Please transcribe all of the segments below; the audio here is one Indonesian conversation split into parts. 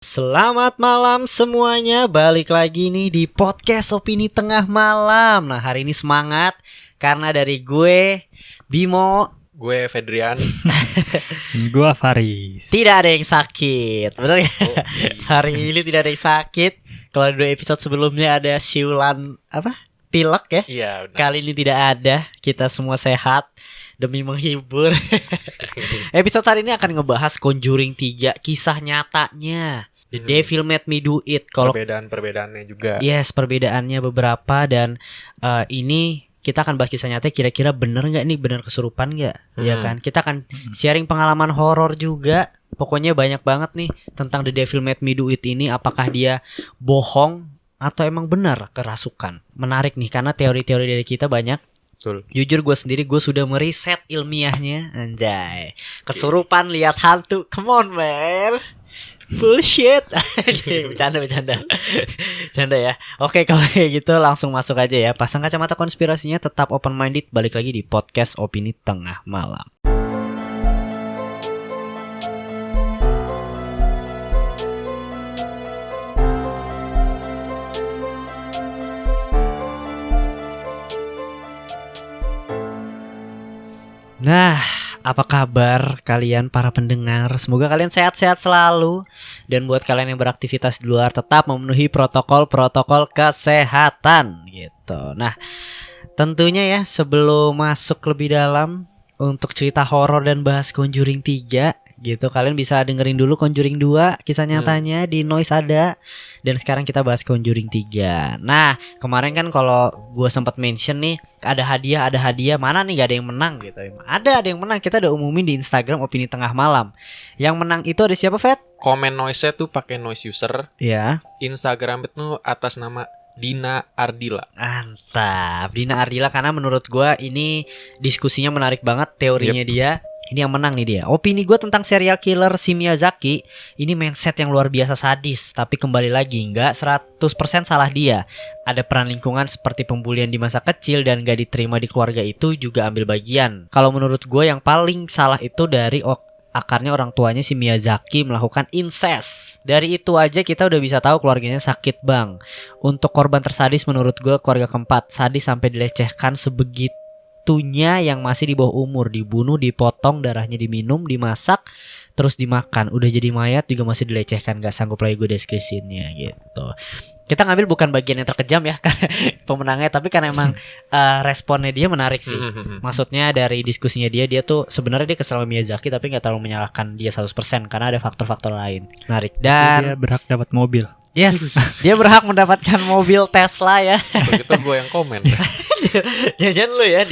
Selamat malam semuanya, balik lagi nih di podcast Opini Tengah Malam. Nah, hari ini semangat karena dari gue, Bimo, gue Fedrian, gue Faris. tidak ada yang sakit, betul ya? Oh, iya. Hari ini tidak ada yang sakit. Kalau di episode sebelumnya ada siulan pilek ya. Iya, benar. Kali ini tidak ada, kita semua sehat demi menghibur. Episode hari ini akan ngebahas Conjuring 3, kisah nyatanya. The Devil Made Me Do It. Kalau Perbedaan-perbedaannya juga. yes, perbedaannya beberapa dan ini kita akan bahas kisah nyata. Kira-kira bener nggak nih, bener kesurupan nggak? Ya kan? Kita akan sharing pengalaman horor juga. Pokoknya banyak banget nih tentang The Devil Made Me Do It ini. Apakah dia bohong atau emang benar kerasukan? Menarik nih karena teori-teori dari kita banyak. Betul. Jujur gue sendiri gue sudah meriset ilmiahnya. Anjay, kesurupan lihat hantu. Come on man, bullshit. Bercanda ya. Oke, kalau kayak gitu langsung masuk aja ya. Pasang kacamata konspirasinya, tetap open minded. Balik lagi di podcast Opini Tengah Malam. Nah, apa kabar kalian para pendengar? Semoga kalian sehat-sehat selalu. Dan buat kalian yang beraktivitas di luar, tetap memenuhi protokol kesehatan gitu. Nah, tentunya ya sebelum masuk lebih dalam untuk cerita horor dan bahas Conjuring 3 gitu, kalian bisa dengerin dulu Conjuring 2 kisah nyatanya di Noise ada. Dan sekarang kita bahas Conjuring 3. Nah, kemarin kan kalau gue sempat mention nih, ada hadiah, mana nih gak ada yang menang gitu. Ada yang menang, kita udah umumin di Instagram Opini Tengah Malam. Yang menang itu ada siapa, Fet? Komen noise-nya tuh pakai noise user. Ya. Instagram itu atas nama Dina Ardila. Mantap, Dina Ardila, karena menurut gue ini diskusinya menarik banget teorinya dia. Ini yang menang nih dia. Opini gue tentang serial killer si Miyazaki, ini mindset yang luar biasa sadis. Tapi kembali lagi, gak 100% salah dia. Ada peran lingkungan seperti pembulian di masa kecil dan gak diterima di keluarga itu juga ambil bagian. Kalau menurut gue yang paling salah itu dari akarnya orang tuanya si Miyazaki melakukan incest. Dari itu aja kita udah bisa tahu keluarganya sakit bang. Untuk korban tersadis menurut gue keluarga keempat. Sadis sampai dilecehkan sebegitunya, yang masih di bawah umur, dibunuh, dipotong, darahnya diminum, dimasak, terus dimakan. Udah jadi mayat juga masih dilecehkan. Gak sanggup lagi gue deskripsinya gitu. Kita ngambil bukan bagian yang terkejam ya pemenangnya, tapi kan emang responnya dia menarik sih. Maksudnya dari diskusinya dia tuh sebenarnya dia kesal sama Miyazaki, tapi gak terlalu menyalahkan dia 100% karena ada faktor-faktor lain. Menarik. Dan dia berhak dapat mobil. yes, dia berhak mendapatkan mobil Tesla ya. Begitu gue yang komen. Jangan lu ya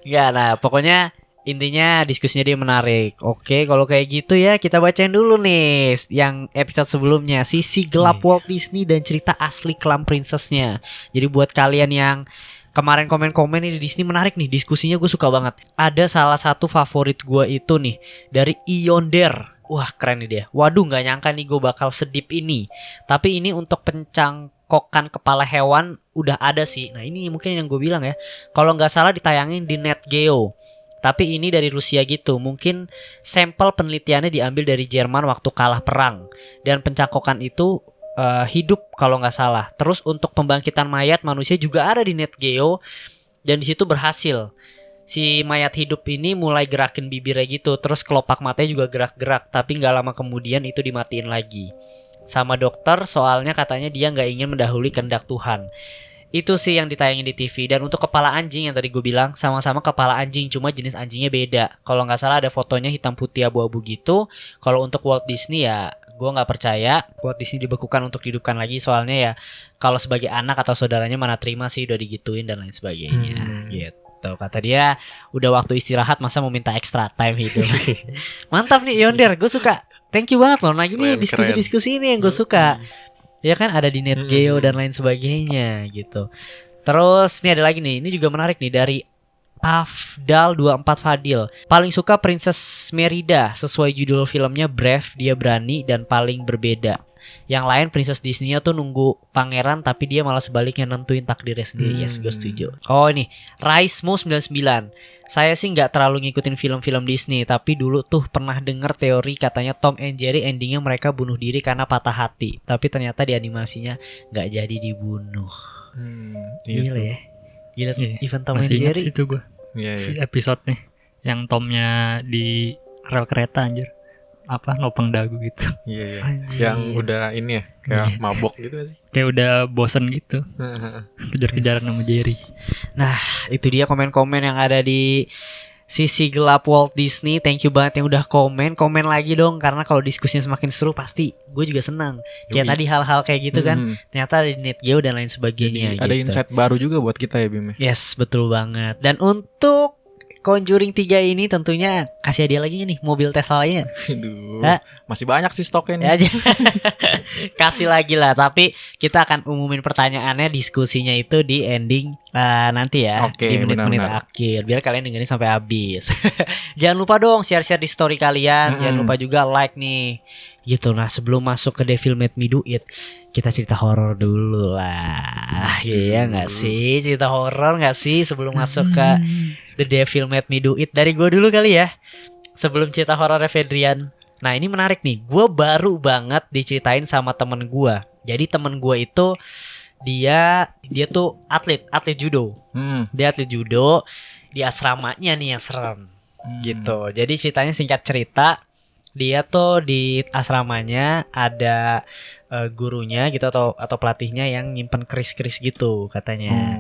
Nggak, nah pokoknya intinya diskusinya dia menarik. Oke, kalau kayak gitu ya kita bacain dulu nih yang episode sebelumnya, sisi gelap Walt Disney dan cerita asli Clown Princess-nya. Jadi buat kalian yang kemarin komen-komen nih di Disney, menarik nih diskusinya, gue suka banget. Ada salah satu favorit gue itu nih dari Yonder. Wah keren nih dia. Waduh, gak nyangka nih gue bakal sedip ini. Tapi ini untuk pencangkokan kepala hewan udah ada sih. Nah ini mungkin yang gue bilang ya, kalau gak salah ditayangin di Net Geo. Tapi ini dari Rusia gitu. Mungkin sampel penelitiannya diambil dari Jerman waktu kalah perang. Dan pencangkokan itu hidup kalau gak salah. Terus untuk pembangkitan mayat manusia juga ada di Net Geo. Dan disitu berhasil. Si mayat hidup ini mulai gerakin bibirnya gitu. Terus kelopak matanya juga gerak-gerak. Tapi gak lama kemudian itu dimatiin lagi sama dokter, soalnya katanya dia gak ingin mendahului kehendak Tuhan. Itu sih yang ditayangin di TV. Dan untuk kepala anjing yang tadi gue bilang, sama-sama kepala anjing, cuma jenis anjingnya beda. Kalau gak salah ada fotonya hitam putih abu-abu gitu. Kalau untuk Walt Disney ya gue gak percaya Walt Disney dibekukan untuk dihidupkan lagi. Soalnya ya kalau sebagai anak atau saudaranya mana terima sih udah digituin dan lain sebagainya gitu. Kata dia udah waktu istirahat, masa mau minta extra time hidup. Mantap nih Yonder, gue suka. Thank you banget loh. Nah ini diskusi-diskusi ini yang gue suka. Ya kan ada di Net Geo dan lain sebagainya gitu. Terus nih ada lagi nih, ini juga menarik nih dari Afdal24 Fadil. Paling suka Princess Merida, sesuai judul filmnya Brave, dia berani dan paling berbeda. Yang lain Princess Disney-nya tuh nunggu pangeran tapi dia malah sebaliknya nentuin takdirnya sendiri. Yes, gue setuju. Oh ini Raismo 99. Saya sih nggak terlalu ngikutin film-film Disney, tapi dulu tuh pernah denger teori katanya Tom and Jerry endingnya mereka bunuh diri karena patah hati. Tapi ternyata di animasinya nggak jadi dibunuh. Gila ya. Gila tuh event Tom and Masih ingat Jerry. sih itu gue. Iya. Episode nih yang Tomnya di rel kereta anjir. Apa nopang dagu gitu. Iya. Anjir. Yang udah ini ya, kayak mabok gitu sih. Kayak udah bosen gitu. Kejar-kejaran sama Jerry. Nah, itu dia komen-komen yang ada di sisi gelap Walt Disney. Thank you banget yang udah komen. Komen lagi dong, karena kalau diskusinya semakin seru pasti gue juga senang. Kayak Yoi. tadi hal-hal kayak gitu kan. Ternyata ada di NetGeo dan lain sebagainya. Jadi ada gitu. insight baru juga buat kita ya Bim. Yes, betul banget. Dan untuk Conjuring 3 ini tentunya kasih hadiah lagi nih mobil Tesla lainnya. Aduh, Hah? masih banyak sih stoknya nih. Ya, kasih lagi lah. Tapi kita akan umumin pertanyaannya, diskusinya itu di ending nanti ya. Oke, Di menit-menit benar-benar. akhir. Biar kalian dengerin sampai habis. Jangan lupa dong share-share di story kalian. Jangan lupa juga like nih. Gitu. Nah sebelum masuk ke Devil Made Me Do It, kita cerita horor dulu lah. Iya gak sih? Cerita horor gak sih sebelum masuk ke The Devil Made Me Do It? Dari gue dulu kali ya, sebelum cerita horor Fedrian. Nah ini menarik nih, gue baru banget diceritain sama temen gue. Jadi temen gue itu dia tuh atlet judo. Dia atlet judo di asramanya nih yang serem gitu. Jadi ceritanya, singkat cerita, dia tuh di asramanya ada gurunya gitu atau pelatihnya yang nyimpen keris-keris gitu katanya.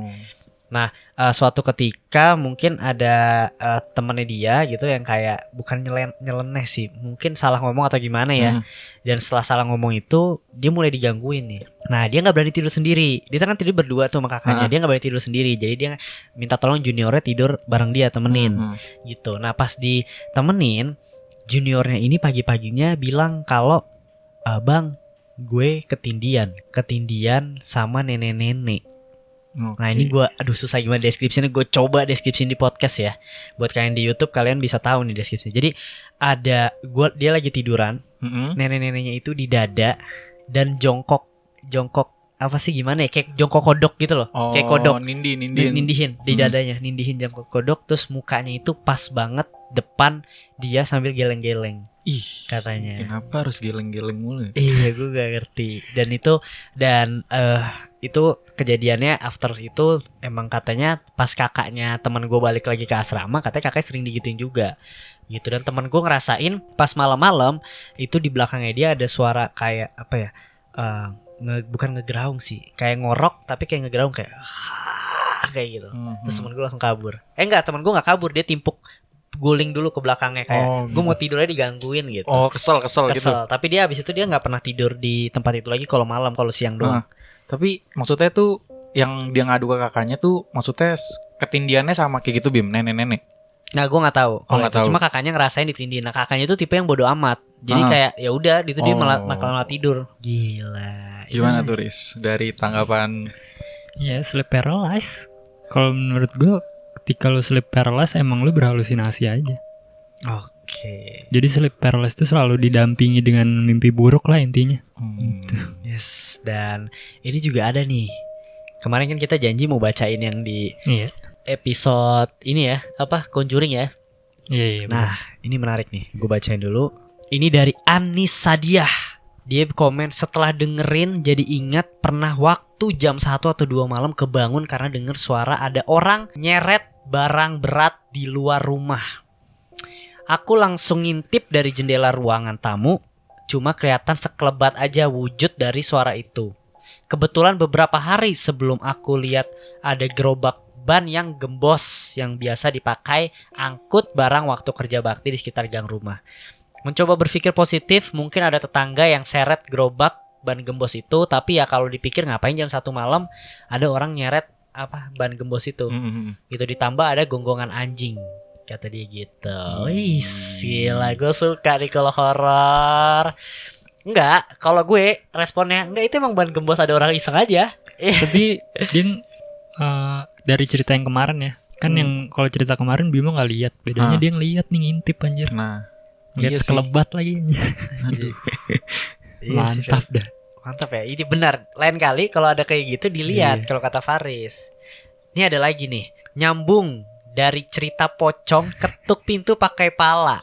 Nah, suatu ketika mungkin ada temennya dia gitu yang kayak bukan nyeleneh sih, mungkin salah ngomong atau gimana ya. Dan setelah salah ngomong itu dia mulai digangguin nih. Nah, dia nggak berani tidur sendiri. Dia kan tidur berdua tuh sama kakaknya. Dia nggak berani tidur sendiri. Jadi dia minta tolong juniornya tidur bareng dia, temenin gitu. Nah, pas ditemenin, juniornya ini pagi-paginya bilang kalau bang, gue ketindian sama nenek-nenek. Nah ini gue, susah gimana deskripsinya. Gue coba deskripsiin di podcast ya. Buat kalian di YouTube kalian bisa tahu nih deskripsinya. Jadi ada dia lagi tiduran, nenek-neneknya itu di dada dan jongkok apa sih gimana ya, kayak jongkok kodok gitu loh. Kayak kodok nindihin di dadanya, nindihin jongkok kodok. Terus mukanya itu pas banget depan dia sambil geleng-geleng. Ih, katanya. Kenapa harus geleng-geleng mulu? Iya, gue gak ngerti. Dan itu kejadiannya after itu emang katanya pas kakaknya teman gue balik lagi ke asrama, katanya kakaknya sering digituin juga gitu. Dan teman gue ngerasain pas malam-malam itu di belakangnya dia ada suara kayak apa ya, bukan ngegeraung sih, kayak ngorok tapi kayak ngegeraung kayak kayak gitu. Terus teman gue langsung kabur. Teman gue nggak kabur, dia timpuk guling dulu ke belakangnya kayak gue mau tidurnya digangguin gitu. Kesel gitu. Tapi dia abis itu dia nggak pernah tidur di tempat itu lagi kalau malam, kalau siang doang. Tapi maksudnya tuh yang dia ngadu ke kakaknya tuh maksudnya ketindiannya sama kayak gitu Bim, nenek-nenek. Nah gue nggak tahu. Nggak tahu. Cuma kakaknya ngerasain ditindih. Nah kakaknya itu tipe yang bodoh amat. Jadi kayak ya udah itu dia malah tidur. Gila. Gimana tuh Riz dari tanggapan? Ya sleep paralysis. Kalau menurut gue, ketika lu sleep paralysis emang lu berhalusinasi aja. Oke. Jadi sleep paralysis itu selalu didampingi dengan mimpi buruk lah intinya. Yes. Dan ini juga ada nih. Kemarin kan kita janji mau bacain yang di episode ini ya, Conjuring ya. Iya. Nah ini menarik nih, gue bacain dulu. Ini dari Anis Sadiah. Dia komen, setelah dengerin jadi ingat pernah waktu jam 1 atau 2 malam kebangun karena denger suara ada orang nyeret barang berat di luar rumah. Aku langsung ngintip dari jendela ruangan tamu, cuma kelihatan sekelebat aja wujud dari suara itu. Kebetulan beberapa hari sebelum aku lihat ada gerobak ban yang gembos yang biasa dipakai angkut barang waktu kerja bakti di sekitar gang rumah. Mencoba berpikir positif, mungkin ada tetangga yang seret gerobak ban gembos itu, tapi ya kalau dipikir ngapain jam 1 malam ada orang nyeret ban gembos itu. Gitu, ditambah ada gonggongan anjing, kata dia gitu. Wih, gila, gue suka nih kalau horor. Enggak, kalau gue responnya enggak, itu emang ban gembos ada orang iseng aja. Tapi Din, dari cerita yang kemarin ya, kan yang kalau cerita kemarin Bimo nggak lihat, bedanya dia ngeliat nih, ngintip anjir. Nah, lihat sekelebat lagi. Aduh. Iya sih, Mantap dah. Mantap ya. Ini benar. Lain kali kalau ada kayak gitu dilihat kalau kata Faris. Ini ada lagi nih. Nyambung dari cerita pocong ketuk pintu pakai pala.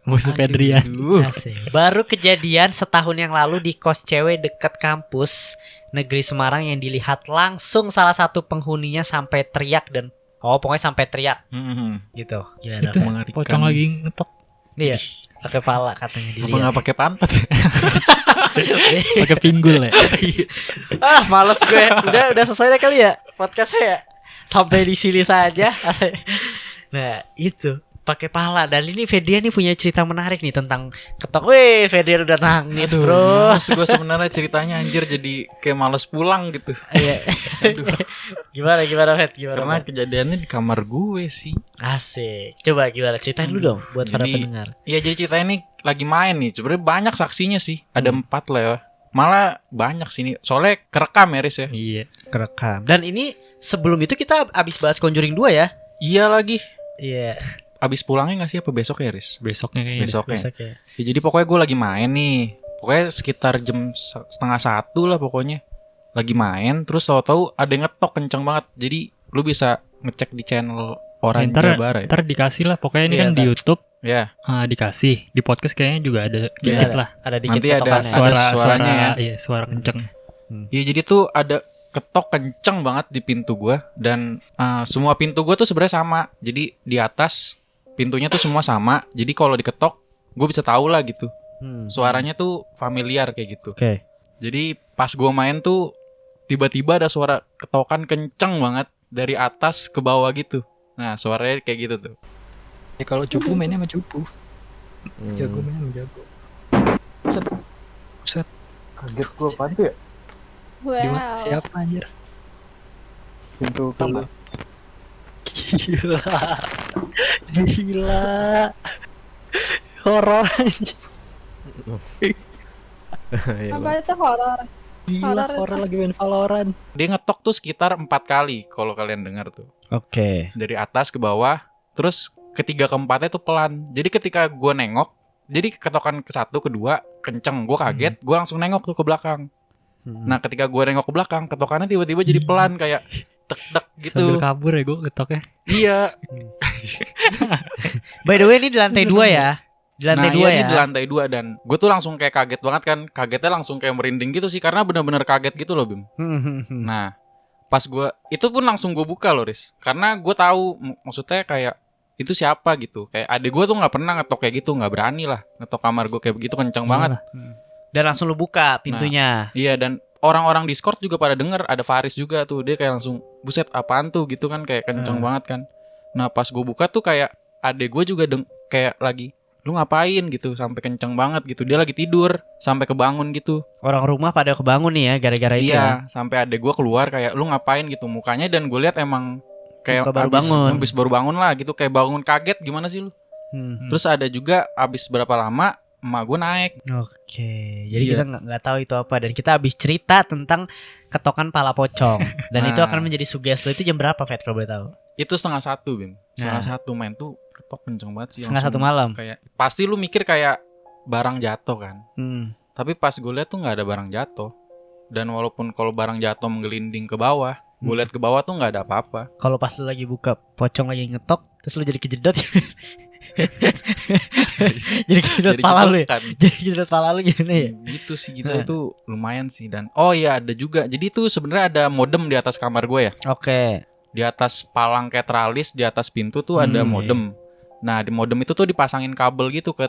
Musuh Pedrian. Asik. Baru kejadian setahun yang lalu di kos cewek dekat kampus negeri Semarang yang dilihat langsung salah satu penghuninya sampai teriak dan pokoknya sampai teriak gitu. Gimana? Itu Pak? mengerikan. pocong lagi ngetok Iya. Pakai pala katanya Apa dilihat. nggak pakai pantat? pakai pinggul ya. Males gue. Udah selesai deh kali ya podcastnya ya. Sampai di sini saja. Nah, itu pakai pala. Dan ini Fedian nih punya cerita menarik nih tentang ketok. Wih, Fedian udah nangis, bro. Mas gue sebenarnya ceritanya anjir jadi kayak males pulang gitu. Iya. Gimana Fed? Karena Fed? kejadiannya di kamar gue sih. Asik. Coba gimana ceritain dulu dong buat para Jadi- pendengar. Iya jadi ceritanya ini lagi main nih. Sebenarnya banyak saksinya sih. Ada 4 lah ya. Malah banyak sih nih. Soalnya kerekam ya Riz ya. Iya. Kerekam. Dan ini sebelum itu kita abis bahas Conjuring 2 ya. Iya lagi. Iya. Abis pulangnya gak sih apa besok ya Riz? Besoknya kayaknya. Besoknya. Besok ya. Ya, jadi pokoknya gue lagi main nih. Pokoknya sekitar jam setengah 1 lah pokoknya. Lagi main. Terus tahu-tahu ada yang ngetok kenceng banget. Jadi lu bisa ngecek di channel Orang ntar, Jabar ya. ntar dikasih lah. Pokoknya ini Iya, kan di ntar. YouTube Ya. dikasih. Di podcast kayaknya juga ada dikit Iya. lah. Ada dikit Nanti ada ketokannya. suaranya ya. Iya, suara kenceng. Ya jadi tuh ada ketok kenceng banget di pintu gua dan semua pintu gua tuh sebenarnya sama. Jadi di atas pintunya tuh semua sama. Jadi kalau diketok gue bisa tahu lah gitu. Suaranya tuh familiar kayak gitu. Oke. Jadi pas gua main tuh tiba-tiba ada suara ketokan kenceng banget dari atas ke bawah gitu. Nah, suaranya kayak gitu tuh. Ya kalau cupu mainnya sama cupu. Jago mainnya sama jago. Set. Kaget gua apaan tuh ya? Di mana? Siapa anjir? Pintu kamar. Gila. Horor anjir. Apa itu horor? Gila, Horor horor lagi main Valorant. Dia ngetok tuh sekitar 4 kali kalau kalian dengar tuh. Oke. Dari atas ke bawah, terus ketiga keempatnya tuh pelan. Jadi ketika gua nengok, jadi ketokan ke 1, kedua kenceng, gua kaget, gua langsung nengok tuh ke belakang. Nah, ketika gua nengok ke belakang, ketokannya tiba-tiba jadi pelan kayak tek-tek Sambil gitu. kabur ya gue ketoknya. Iya. By the way ini di lantai 2 ya. Di lantai 2 iya, ya. ini di lantai 2 dan gue tuh langsung kayak kaget banget kan. Kagetnya langsung kayak merinding gitu sih karena benar-benar kaget gitu loh, Bim. Nah, pas gua itu pun langsung gue buka loh, Riz. Karena gue tahu maksudnya kayak itu siapa gitu. Kayak adek gue tuh nggak pernah ngetok kayak gitu, nggak berani lah ngetok kamar gue kayak begitu kenceng banget. Dan langsung lu buka pintunya. Iya, dan orang-orang Discord juga pada denger. Ada Faris juga tuh, dia kayak langsung buset apaan tuh gitu kan, kayak kenceng banget kan. Nah pas gue buka tuh kayak adek gue juga kayak lagi lu ngapain gitu sampai kenceng banget gitu. Dia lagi tidur sampai kebangun gitu. Orang rumah pada kebangun nih ya gara-gara itu ya. Iya, sampai adek gue keluar kayak lu ngapain gitu mukanya, dan gue lihat emang kayak Muka baru bangun. abis baru bangun lah gitu, kayak bangun kaget gimana sih lu. Terus ada juga abis berapa lama emak gue naik. Oke, jadi Iya. kita nggak tahu itu apa, dan kita habis cerita tentang ketokan pala pocong, dan itu Nah. akan menjadi sugesti. Itu jam berapa, Fet, kalau boleh tahu? Itu 1:30 Bim. Nah. 1:30 main tuh ketok kenceng banget sih. 1:30 langsung malam. Kayak pasti lu mikir kayak barang jatuh kan. Hmm. Tapi pas gue lihat tuh nggak ada barang jatuh. Dan walaupun kalau barang jatuh menggelinding ke bawah, gue lihat ke bawah tuh nggak ada apa-apa. Kalau pas lu lagi buka pocong lagi ngetok, terus lu jadi kejedot. Jadi kejedot Jadi pala lu ya? jedokan. Jadi kejedot pala lu gini ya? Gitu sih kita tuh lumayan sih. Dan oh iya ada juga. Jadi tuh sebenarnya ada modem di atas kamar gue ya. Oke. Di atas palang kayak teralis, di atas pintu tuh ada modem. Nah di modem itu tuh dipasangin kabel gitu ke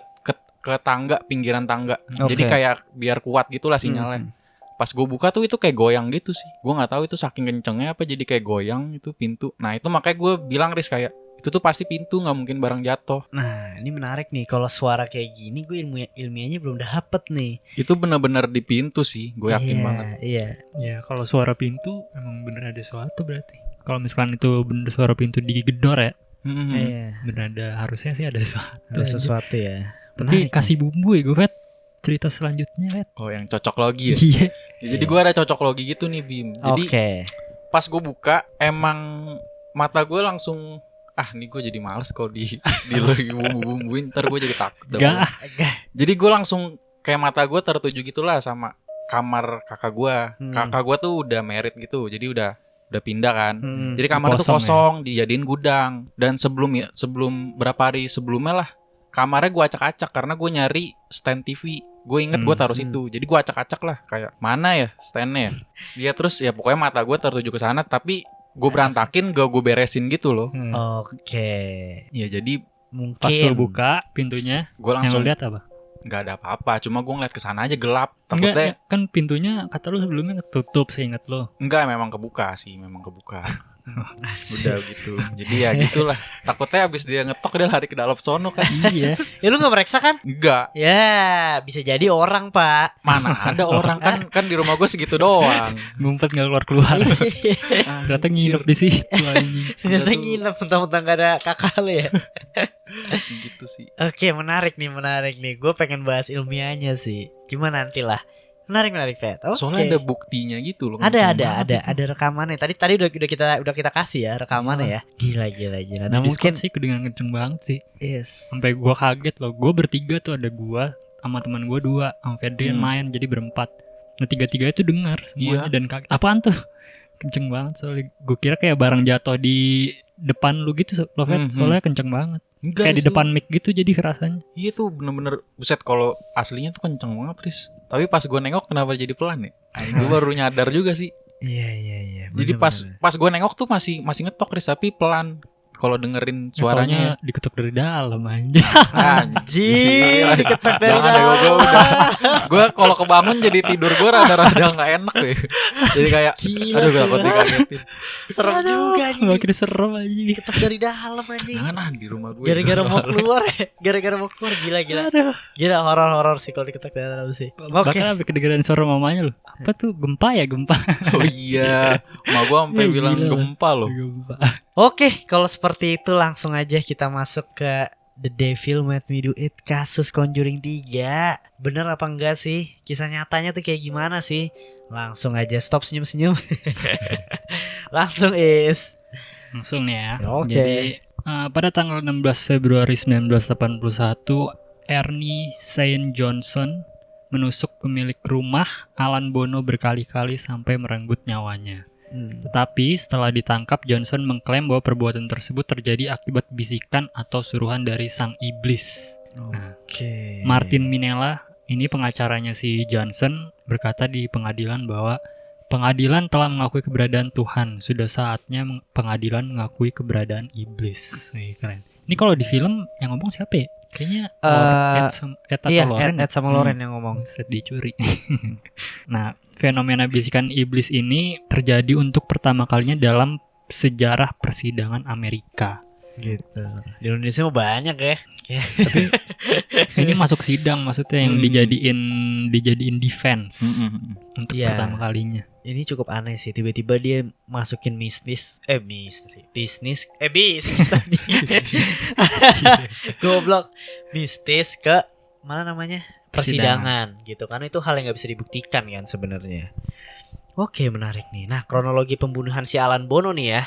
tangga, pinggiran tangga. Jadi Oke. kayak biar kuat gitulah sinyalnya. Pas gue buka tuh itu kayak goyang gitu sih. Gue nggak tahu itu saking kencengnya apa jadi kayak goyang itu pintu. Nah itu makanya gue bilang Riz kayak itu tuh pasti pintu, nggak mungkin barang jatuh. Nah, ini menarik nih. Kalau suara kayak gini, gue ilmiahnya belum dapet nih. Itu benar-benar di pintu sih, gue yakin Iya, banget. Iya. Ya kalau suara pintu emang bener ada sesuatu berarti. Kalau misalkan itu bener suara pintu digedor ya, Iya. bener ada, harusnya sih ada sesuatu. Ada sesuatu ya. Tapi Menarik kasih bumbu ya gue, Fet. Cerita selanjutnya, Fet. Oh yang cocok logi ya. Iya. Ya, jadi gue ada cocok logi gitu nih Bim. Jadi Oke. pas gue buka emang mata gue langsung nih gue jadi males kalau di lagi bumbu-bumbuin, ntar gue jadi takut. Gak. Jadi gue langsung kayak mata gue tertuju gitulah sama kamar kakak gue. Kakak gue tuh udah married gitu, jadi udah pindah kan. Jadi kamar tuh kosong, dijadiin gudang. Dan sebelum berapa hari sebelumnya lah, kamarnya gue acak-acak karena gue nyari stand TV. Gue inget gue taruh situ, jadi gue acak-acak lah kayak mana ya standnya. Ya terus ya pokoknya mata gue tertuju ke sana, tapi gue berantakin, gue beresin gitu loh. Oke. Ya jadi Mungkin Pas lo buka pintunya, gue yang langsung lo lihat apa? nggak ada apa-apa, cuma gue ngeliat ke sana aja gelap. Enggak, Takutnya kan pintunya kata lo sebelumnya ketutup seingat lo. enggak, memang kebuka sih, memang kebuka. Udah gitu. Jadi ya gitulah. Takutnya abis dia ngetok dia lari ke dalam sono kan. Iya. Ya lu gak mereksa kan? Enggak. Ya bisa jadi orang pak. Mana ada orang kan di rumah gue segitu doang. Ngumpet nggak keluar. Ternyata nginep di situ anjing. Ternyata nginep mentang-mentang gak ada kakak lu ya. Gitu sih. Oke, menarik nih. Gue pengen bahas ilmiahnya sih. Gimana nanti lah. Menarik Pet. Oke. Soalnya ada buktinya gitu loh. Ada rekamannya. Tadi udah kita kasih ya rekamannya ya. Gila. Nah, mungkin sih kedengeran kenceng banget sih. yes. Sampai gua kaget loh. Gua bertiga tuh, ada gua sama teman gua 2, sama Fedrian main, jadi berempat. Nah 3-3 itu dengar semuanya dan kaget. Apaan tuh? Kenceng banget soalnya. Gua kira kayak barang jatuh di depan lu gitu loh, Fed. Soalnya kenceng banget. Enggak, Kayak di depan mic gitu jadi kerasanya. Iya tuh bener-bener buset, kalau aslinya tuh kenceng banget, Riz. Tapi pas gue nengok kenapa jadi pelan ya? Gue baru nyadar juga sih. Iya. Jadi pas gue nengok tuh masih ngetok, Riz, tapi pelan. Kalau dengerin suaranya diketuk dari dalam aja. Anjir, diketok dari jangan deh, gue udah. Gue kalau kebangun jadi tidur gue rada-rada nggak enak ya. Jadi kayak Gila, aduh gue takut dikagetin. serem juga anjing. Makin serem aja. Diketok dari dalam anjing. Jangan di rumah gue. Gara-gara mau keluar ya. Gara-gara mau keluar gila. Gila horor sih kalau diketok dari dalam sih. Oke. Bahkan sampai kedengeran suara mamanya loh. Apa tuh, gempa ya, gempa. Oh iya, mak gue sampai Ya, bilang gila. gempa loh. Gempa. Oke, kalau seperti itu langsung aja kita masuk ke The Devil Made Me Do It, kasus Conjuring 3. Bener apa enggak sih? Kisah nyatanya tuh kayak gimana sih? Langsung aja, stop senyum-senyum. Langsung Langsung nih ya. Oke. Jadi pada tanggal 16 Februari 1981, Ernie Saint Johnson menusuk pemilik rumah Alan Bono berkali-kali sampai merenggut nyawanya. Tetapi setelah ditangkap, Johnson mengklaim bahwa perbuatan tersebut terjadi akibat bisikan atau suruhan dari sang iblis. Oke. Martin Minella, ini pengacaranya si Johnson, berkata di pengadilan bahwa pengadilan telah mengakui keberadaan Tuhan. Sudah saatnya pengadilan mengakui keberadaan iblis. Wih, keren. Ini kalau di film yang ngomong siapa ya? Kayaknya Ed atau Iya, Lauren. Ed sama Lauren yang ngomong. Set dicuri. Nah, fenomena bisikan iblis ini terjadi untuk pertama kalinya dalam sejarah persidangan Amerika. Gitu. Di Indonesia mah banyak ya. Ini masuk sidang, maksudnya yang dijadiin defense untuk pertama kalinya. Ini cukup aneh sih, tiba-tiba dia masukin bisnis tadi. Goblok. Bisnis ke mana namanya? Persidangan gitu. Karena itu hal yang gak bisa dibuktikan kan sebenarnya. Oke, menarik nih. Nah, kronologi pembunuhan si Alan Bono nih ya.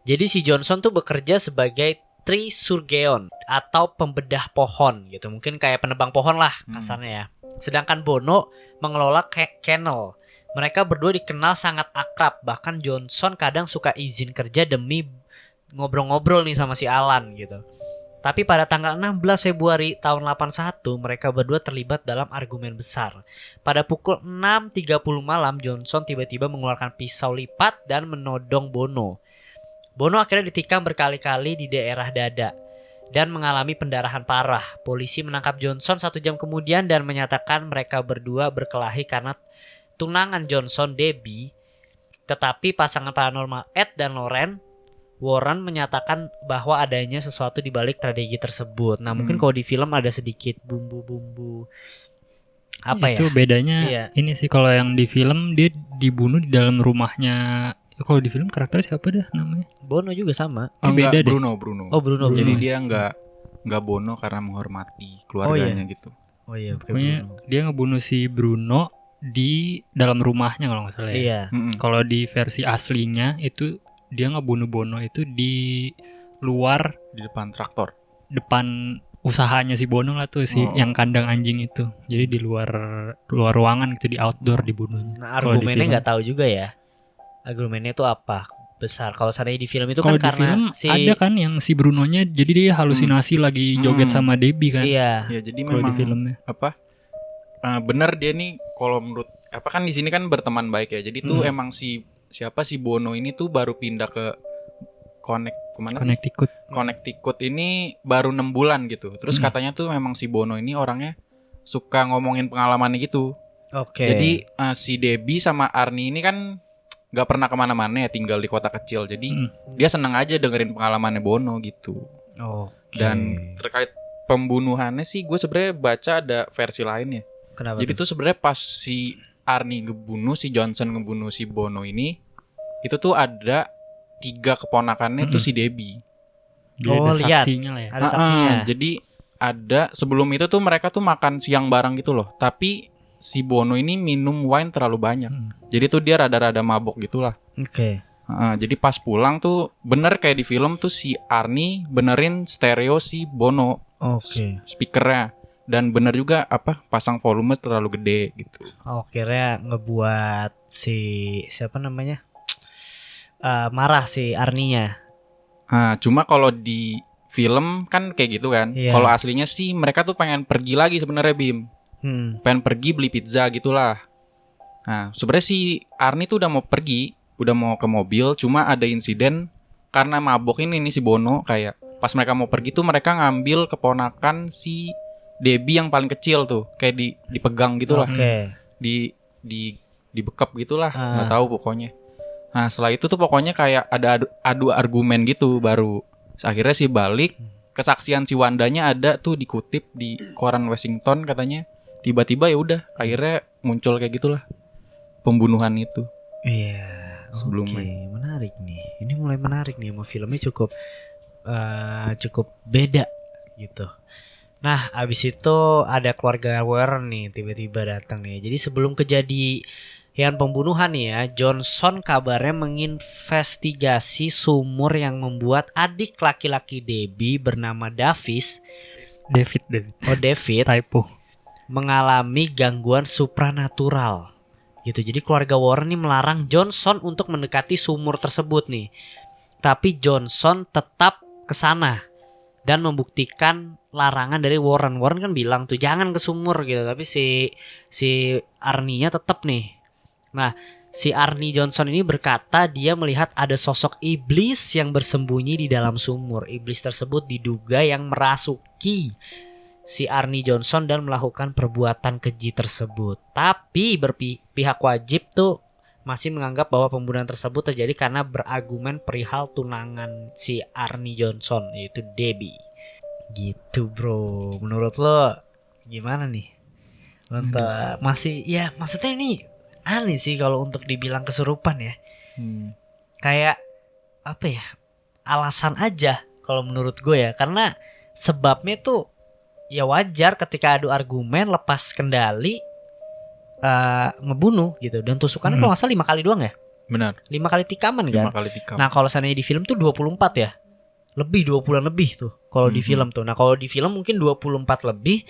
Jadi si Johnson tuh bekerja sebagai tree surgeon atau pembedah pohon gitu. Mungkin kayak penebang pohon lah kasarnya ya. Sedangkan Bono mengelola kennel. Mereka berdua dikenal sangat akrab. Bahkan Johnson kadang suka izin kerja demi ngobrol-ngobrol nih sama si Alan gitu. Tapi pada tanggal 16 Februari tahun 81 mereka berdua terlibat dalam argumen besar. Pada pukul 6.30 malam Johnson tiba-tiba mengeluarkan pisau lipat dan menodong Bono. Bono akhirnya ditikam berkali-kali di daerah dada dan mengalami pendarahan parah. Polisi menangkap Johnson 1 jam kemudian dan menyatakan mereka berdua berkelahi karena tunangan Johnson, Debbie. Tetapi pasangan paranormal Ed dan Warren menyatakan bahwa adanya sesuatu di balik tragedi tersebut. Nah, mungkin kalau di film ada sedikit bumbu-bumbu apa itu ya? bedanya. Iya. Ini sih kalau yang di film dia dibunuh di dalam rumahnya. Kalau di film karakternya siapa dah namanya? Bono juga sama. Beda deh. Bruno. Oh, Bruno. Jadi dia nggak Bono karena menghormati keluarganya gitu. Oh iya, pokoknya dia ngebunuh si Bruno di dalam rumahnya kalau nggak salah ya. Iya. Kalau di versi aslinya itu dia ngebunuh Bono itu di luar, Di depan traktor. depan usahanya si Bono lah tuh yang kandang anjing itu. Jadi di luar ruangan gitu, di outdoor dibunuhnya. Nah, argumennya nggak tahu juga ya. Argumennya itu apa? Besar. Kalau seandainya di film itu kalau kan di karena film ada kan yang si Brunonya jadi dia halusinasi lagi joget sama Debbie kan. Iya. Ya jadi Kalau memang di filmnya bener dia nih kalau menurut kan di sini kan berteman baik ya. Jadi tuh emang si Bono ini tuh baru pindah ke Connecticut ini baru 6 bulan gitu. Terus katanya tuh memang si Bono ini orangnya suka ngomongin pengalamannya gitu. Oke. Jadi si Debbie sama Arnie ini kan nggak pernah kemana-mana ya, tinggal di kota kecil. Jadi dia seneng aja dengerin pengalamannya Bono gitu. Oke. Dan terkait pembunuhannya sih gue sebenarnya baca ada versi lain ya. Kenapa? Jadi tuh sebenarnya pas si Arnie si Johnson ngebunuh si Bono ini, itu tuh ada 3 keponakannya tuh si Debbie. ada lihat. saksinya lah ya. Ada saksinya. Jadi ada sebelum itu tuh mereka tuh makan siang bareng gitu loh. Tapi si Bono ini minum wine terlalu banyak. Jadi tuh dia rada-rada mabok gitulah. Oke. Jadi pas pulang tuh bener kayak di film tuh si Arnie benerin stereo si Bono. Oke. Speakernya. Dan bener juga pasang volume terlalu gede gitu. Akhirnya ngebuat siapa namanya? Marah si Arnie-nya. Cuma kalau di film kan kayak gitu kan. Iya. Kalau aslinya sih mereka tuh pengen pergi lagi sebenarnya Bim. Pengen pergi beli pizza gitulah. Nah sebenarnya si Arnie tuh udah mau pergi, udah mau ke mobil, cuma ada insiden karena mabok ini nih si Bono, kayak pas mereka mau pergi tuh mereka ngambil keponakan si Debbie yang paling kecil tuh, kayak dipegang gitulah. Oke. Dibekap gitulah, nggak tahu pokoknya. Nah setelah itu tuh pokoknya kayak ada adu argumen gitu baru. Akhirnya sih balik, kesaksian si Wandanya ada tuh dikutip di koran Washington katanya. Tiba-tiba ya udah akhirnya muncul kayak gitulah pembunuhan itu. Iya. Sebelumnya. Oke, menarik nih. Ini mulai menarik nih, sama filmnya cukup beda gitu. Nah, abis itu ada keluarga Warren nih tiba-tiba datang nih. Jadi sebelum kejadian pembunuhan nih ya, Johnson kabarnya menginvestigasi sumur yang membuat adik laki-laki Debbie bernama David typo mengalami gangguan supranatural gitu. Jadi keluarga Warren nih melarang Johnson untuk mendekati sumur tersebut nih. Tapi Johnson tetap ke sana dan membuktikan larangan dari Warren. Warren kan bilang tuh jangan ke sumur gitu, tapi si Arnie-nya tetap nih. Nah, si Arnie Johnson ini berkata dia melihat ada sosok iblis yang bersembunyi di dalam sumur. Iblis tersebut diduga yang merasuki si Arnie Johnson dan melakukan perbuatan keji tersebut. Tapi pihak wajib tuh masih menganggap bahwa pembunuhan tersebut terjadi karena berargumen perihal tunangan si Arnie Johnson, yaitu Debbie. Gitu bro, menurut lo gimana nih? Masih ya maksudnya ini aneh sih kalau untuk dibilang kesurupan ya. Kayak apa ya, alasan aja kalau menurut gue ya. Karena sebabnya tuh ya wajar ketika adu argumen lepas kendali ngebunuh gitu. Dan tusukannya kalau gak salah 5 kali doang ya. Benar. 5 kali tikaman kan. 5 kali tikam. Nah kalau seandainya di film tuh 24 ya. Lebih 20-an lebih tuh kalau di film tuh. Nah kalau di film mungkin 24 lebih.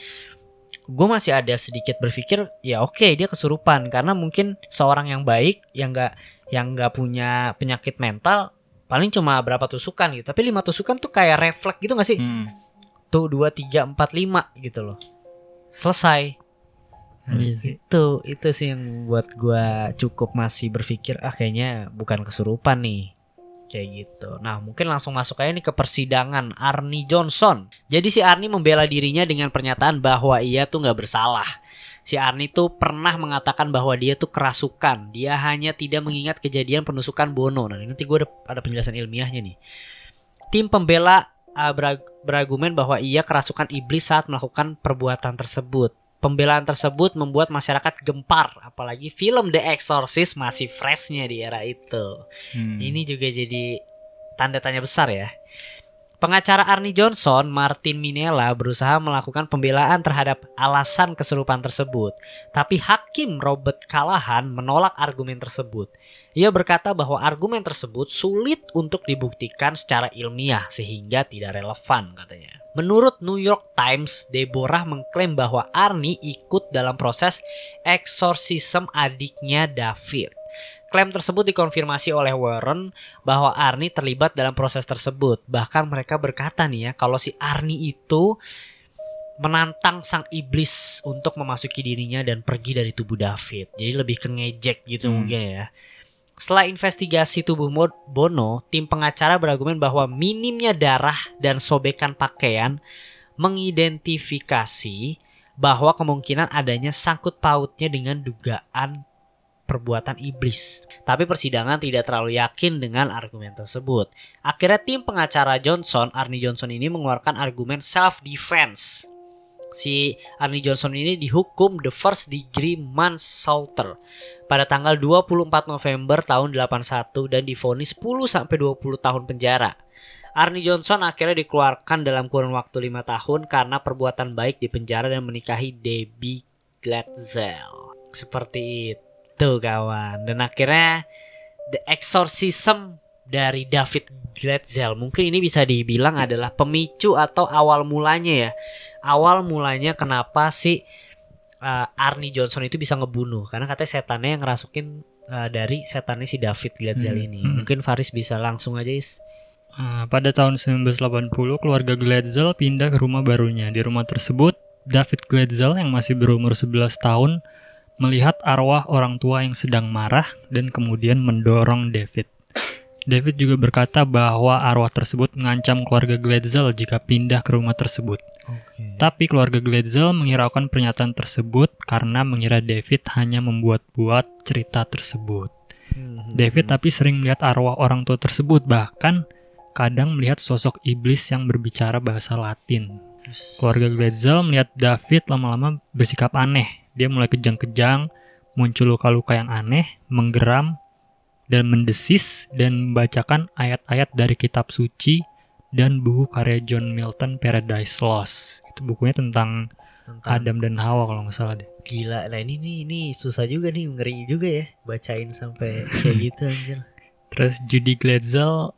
Gue masih ada sedikit berpikir ya oke, dia kesurupan. Karena mungkin seorang yang baik yang gak punya penyakit mental paling cuma berapa tusukan gitu. Tapi 5 tusukan tuh kayak refleks gitu gak sih? Tuh 2, 3, 4, 5 gitu loh. Selesai. Itu sih yang buat gue cukup masih berpikir kayaknya bukan kesurupan nih. Kayak gitu. Nah mungkin langsung masuk aja nih ke persidangan Arnie Johnson. Jadi si Arnie membela dirinya dengan pernyataan bahwa ia tuh gak bersalah. Si Arnie tuh pernah mengatakan bahwa dia tuh kerasukan. Dia hanya tidak mengingat kejadian penusukan Bono. Nah nanti gue ada penjelasan ilmiahnya nih. Tim pembela berargumen bahwa ia kerasukan iblis saat melakukan perbuatan tersebut. Pembelaan tersebut membuat masyarakat gempar, apalagi film The Exorcist masih freshnya di era itu. Ini juga jadi tanda tanya besar ya. Pengacara Arnie Johnson, Martin Minella, berusaha melakukan pembelaan terhadap alasan kesurupan tersebut. Tapi Hakim Robert Callahan menolak argumen tersebut. Ia berkata bahwa argumen tersebut sulit untuk dibuktikan secara ilmiah sehingga tidak relevan katanya. Menurut New York Times, Deborah mengklaim bahwa Arnie ikut dalam proses eksorsisme adiknya David. Klaim tersebut dikonfirmasi oleh Warren bahwa Arnie terlibat dalam proses tersebut. Bahkan mereka berkata nih ya, kalau si Arnie itu menantang sang iblis untuk memasuki dirinya dan pergi dari tubuh David. Jadi lebih ke ngejek gitu mungkin ya. Setelah investigasi tubuh Bono, tim pengacara berargumen bahwa minimnya darah dan sobekan pakaian mengidentifikasi bahwa kemungkinan adanya sangkut pautnya dengan dugaan perbuatan iblis. Tapi persidangan tidak terlalu yakin dengan argumen tersebut. Akhirnya tim pengacara Arnie Johnson ini mengeluarkan argumen self-defense. Si Arnie Johnson ini dihukum the first degree manslaughter pada tanggal 24 November tahun 81 dan divonis 10-20 tahun penjara. Arnie Johnson akhirnya dikeluarkan dalam kurun waktu 5 tahun karena perbuatan baik di penjara dan menikahi Debbie Glatzel. Seperti itu kawan. Dan akhirnya The Exorcism dari David Glatzel mungkin ini bisa dibilang adalah pemicu atau awal mulanya ya. Awal mulanya kenapa sih Arnie Johnson itu bisa ngebunuh, karena katanya setannya yang ngerasukin dari setannya si David Glatzel ini. Mungkin Faris bisa langsung aja Is. Pada tahun 1980 keluarga Glatzel pindah ke rumah barunya. Di rumah tersebut David Glatzel yang masih berumur 11 tahun melihat arwah orang tua yang sedang marah dan kemudian mendorong David. David juga berkata bahwa arwah tersebut mengancam keluarga Glatzel jika pindah ke rumah tersebut. Tapi keluarga Glatzel menghiraukan pernyataan tersebut karena mengira David hanya membuat-buat cerita tersebut. David tapi sering melihat arwah orang tua tersebut, bahkan kadang melihat sosok iblis yang berbicara bahasa Latin. Keluarga Glatzel melihat David lama-lama bersikap aneh. Dia mulai kejang-kejang, muncul luka-luka yang aneh, menggeram, dan mendesis dan membacakan ayat-ayat dari kitab suci dan buku karya John Milton Paradise Lost. Itu bukunya tentang Adam dan Hawa kalau nggak salah deh. Gila, nah ini susah juga nih, ngeri juga ya bacain sampai kayak gitu anjir. Terus Judy Glatzel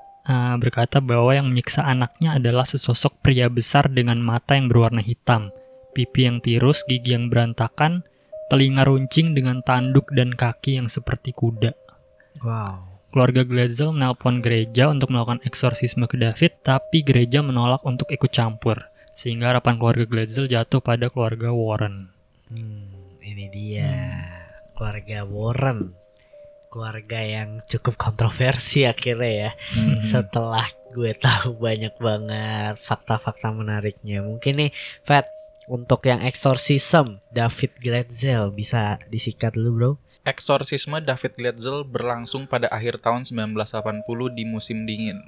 berkata bahwa yang menyiksa anaknya adalah sesosok pria besar dengan mata yang berwarna hitam, pipi yang tirus, gigi yang berantakan, telinga runcing dengan tanduk dan kaki yang seperti kuda. Wow. Keluarga Glatzel menelpon gereja untuk melakukan eksorsisme ke David, tapi gereja menolak untuk ikut campur, sehingga harapan keluarga Glatzel jatuh pada keluarga Warren. Ini dia keluarga Warren, keluarga yang cukup kontroversi akhirnya ya. Setelah gue tahu banyak banget fakta-fakta menariknya. Mungkin nih Fat, untuk yang eksorsisme David Glatzel bisa disikat dulu bro. Eksorsisme David Glatzel berlangsung pada akhir tahun 1980 di musim dingin.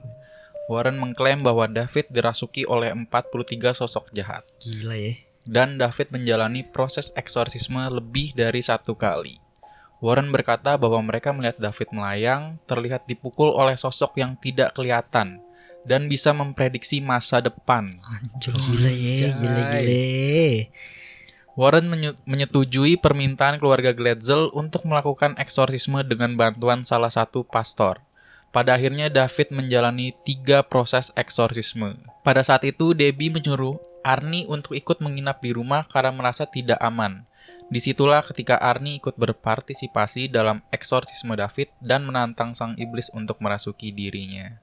Warren mengklaim bahwa David dirasuki oleh 43 sosok jahat. Gila ya. Dan David menjalani proses eksorsisme lebih dari 1 kali. Warren berkata bahwa mereka melihat David melayang, terlihat dipukul oleh sosok yang tidak kelihatan, dan bisa memprediksi masa depan. Gila ya, gila. Warren menyetujui permintaan keluarga Glatzel untuk melakukan eksorsisme dengan bantuan salah satu pastor. Pada akhirnya David menjalani 3 proses eksorsisme. Pada saat itu Debbie menyuruh Arnie untuk ikut menginap di rumah karena merasa tidak aman. Disitulah ketika Arnie ikut berpartisipasi dalam eksorsisme David dan menantang sang iblis untuk merasuki dirinya.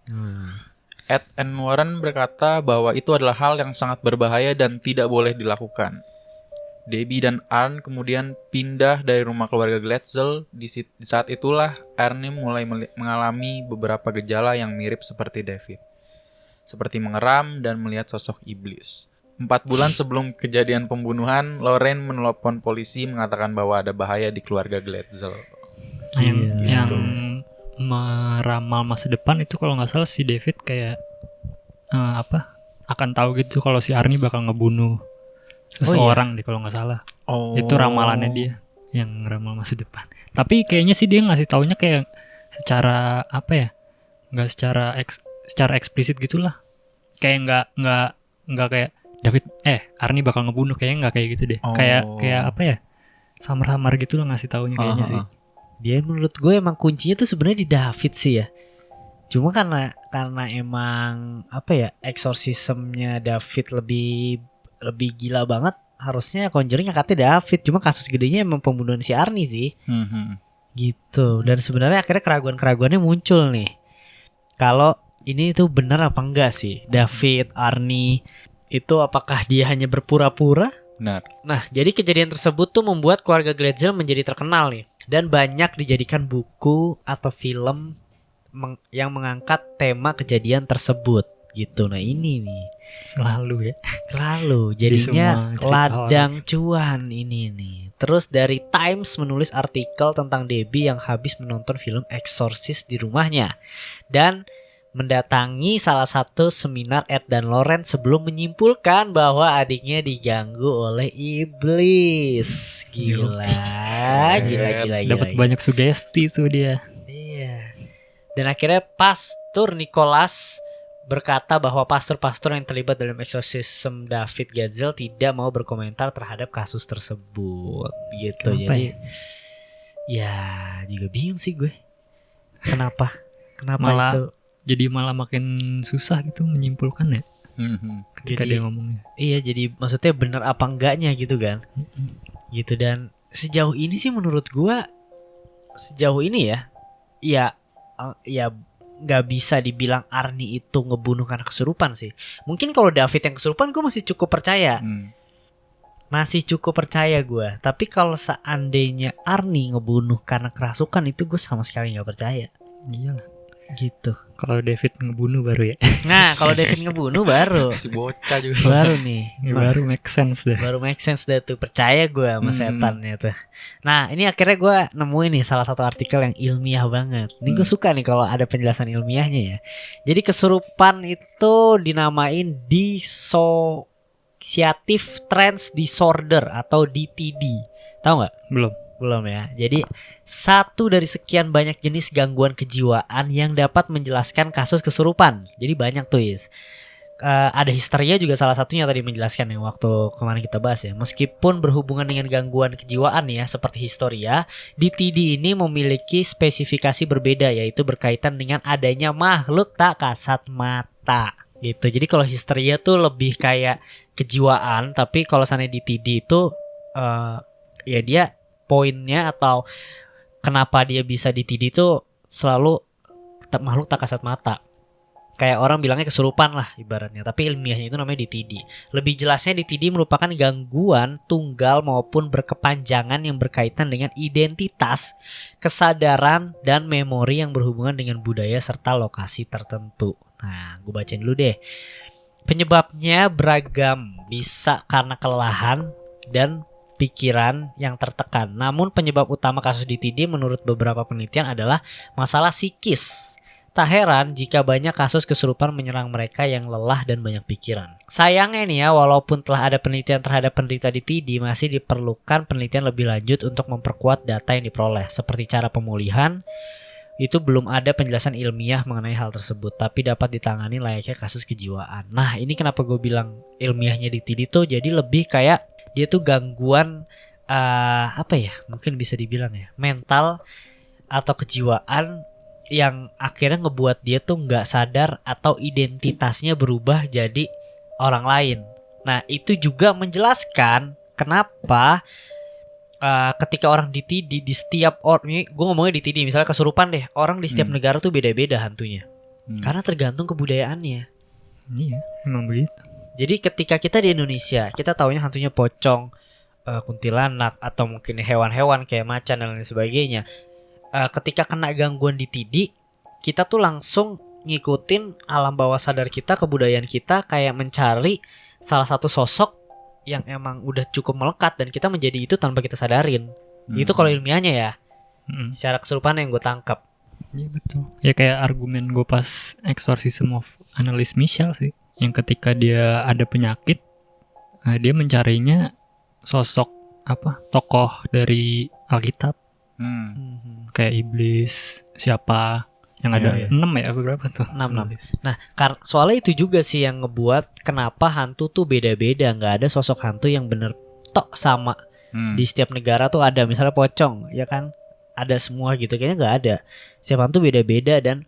Ed and Warren berkata bahwa itu adalah hal yang sangat berbahaya dan tidak boleh dilakukan. Debbie dan Arn kemudian pindah dari rumah keluarga Glatzel. Di saat itulah Arnie mulai mengalami beberapa gejala yang mirip seperti David, seperti mengeram dan melihat sosok iblis. 4 bulan sebelum kejadian pembunuhan, Lorraine menelpon polisi mengatakan bahwa ada bahaya di keluarga Glatzel. Yang meramal masa depan itu kalau nggak salah si David kayak akan tahu gitu kalau si Arnie bakal ngebunuh seseorang deh kalau nggak salah. Itu ramalannya dia yang ramal masa depan. Tapi kayaknya sih dia ngasih taunya kayak secara apa ya? Nggak secara eksplisit gitulah. Kayak nggak kayak David Arnie bakal ngebunuh, kayaknya nggak kayak gitu deh. Kayak apa ya? Samar-samar gitu lah ngasih taunya kayaknya sih. Dia menurut gue emang kuncinya tuh sebenarnya di David sih ya. Cuma karena emang apa ya, eksorsismnya David lebih gila banget, harusnya Conjuring angkatnya David. Cuma kasus gedenya emang pembunuhan si Arnie sih. Gitu. Dan sebenarnya akhirnya keraguan-keraguannya muncul nih. Kalau ini tuh benar apa enggak sih David, Arnie itu, apakah dia hanya berpura-pura? Benar. Nah, jadi kejadian tersebut tuh membuat keluarga Glatzel menjadi terkenal nih. Dan banyak dijadikan buku atau film yang mengangkat tema kejadian tersebut gitu. Nah ini nih Selalu ya. selalu Di jadinya semua cerita ladang cuan ini nih. Terus dari Times menulis artikel tentang Debbie yang habis menonton film Exorcist di rumahnya dan mendatangi salah satu seminar Ed dan Loren sebelum menyimpulkan bahwa adiknya diganggu oleh iblis. Gila. Dapat banyak sugesti tuh dia. Iya. Dan akhirnya Pastor Nicholas berkata bahwa pastor-pastor yang terlibat dalam eksorsisme David Glatzel tidak mau berkomentar terhadap kasus tersebut. Gitu. Kenapa Jadi ya juga bingung sih gue. Kenapa Malah itu? Jadi malah makin susah gitu menyimpulkan ya ketika Jadi- dia ngomongnya. Iya, jadi maksudnya bener apa enggaknya gitu kan. Gitu. Dan sejauh ini sih menurut gua, sejauh ini ya nggak bisa dibilang Arnie itu ngebunuh karena kesurupan sih. Mungkin kalau David yang kesurupan gua masih cukup percaya. Masih cukup percaya gua. Tapi kalau seandainya Arnie ngebunuh karena kerasukan, itu gue sama sekali nggak percaya. Iyalah. Gitu. Kalau David ngebunuh baru ya. Nah, kalau David ngebunuh baru Si bocah juga. baru nih. Baru make sense deh. Baru make sense deh tuh, percaya gue sama setannya tuh. Nah ini akhirnya gue nemuin nih salah satu artikel yang ilmiah banget. Ini gue suka nih kalau ada penjelasan ilmiahnya ya. Jadi kesurupan itu dinamain dissociative trance disorder atau DTD. Tahu nggak? Belum ya. Jadi satu dari sekian banyak jenis gangguan kejiwaan yang dapat menjelaskan kasus kesurupan. Jadi banyak tuh Is. Ada histeria juga salah satunya tadi menjelaskan yang waktu kemarin kita bahas ya. Meskipun berhubungan dengan gangguan kejiwaan ya seperti histeria, DTD ini memiliki spesifikasi berbeda, yaitu berkaitan dengan adanya makhluk tak kasat mata gitu. Jadi kalau histeria tuh lebih kayak kejiwaan, tapi kalau sana DTD itu ya dia poinnya atau kenapa dia bisa DTD itu selalu makhluk tak kasat mata. Kayak orang bilangnya kesurupan lah ibaratnya, tapi ilmiahnya itu namanya DTD. Lebih jelasnya DTD merupakan gangguan tunggal maupun berkepanjangan yang berkaitan dengan identitas, kesadaran, dan memori yang berhubungan dengan budaya serta lokasi tertentu. Nah, gue bacain dulu deh. Penyebabnya beragam, bisa karena kelelahan dan pikiran yang tertekan. Namun penyebab utama kasus DTD menurut beberapa penelitian adalah masalah psikis. Tak heran jika banyak kasus kesurupan menyerang mereka yang lelah dan banyak pikiran. Sayangnya nih ya, walaupun telah ada penelitian terhadap penderita DTD, masih diperlukan penelitian lebih lanjut untuk memperkuat data yang diperoleh. Seperti cara pemulihan, itu belum ada penjelasan ilmiah mengenai hal tersebut, tapi dapat ditangani layaknya kasus kejiwaan. Nah ini kenapa gue bilang ilmiahnya DTD tuh jadi lebih kayak dia tuh gangguan apa ya, mungkin bisa dibilang ya mental atau kejiwaan yang akhirnya ngebuat dia tuh nggak sadar atau identitasnya berubah jadi orang lain. Nah itu juga menjelaskan kenapa ketika orang DTD di setiap orang, gue ngomongnya DTD misalnya kesurupan deh, orang di setiap negara tuh beda-beda hantunya karena tergantung kebudayaannya. Iya, memang begitu. Jadi ketika kita di Indonesia, kita taunya hantunya pocong, kuntilanak, atau mungkin hewan-hewan kayak macan dan lain sebagainya. Ketika kena gangguan DTD, kita tuh langsung ngikutin alam bawah sadar kita, kebudayaan kita, kayak mencari salah satu sosok yang emang udah cukup melekat dan kita menjadi itu tanpa kita sadarin. Itu kalau ilmiahnya ya, secara kesurupan yang gue tangkap. Iya betul. Ya kayak argumen gue pas Exorcism of Anneliese Michel sih, yang ketika dia ada penyakit, dia mencarinya sosok tokoh dari Alkitab, kayak iblis siapa yang ada 6 ya berapa tuh? 6. Nah, soalnya itu juga sih yang ngebuat kenapa hantu tuh beda-beda, nggak ada sosok hantu yang bener tok sama. Di setiap negara tuh ada, misalnya pocong, ya kan? Ada semua gitu, kayaknya nggak ada. Setiap hantu beda-beda dan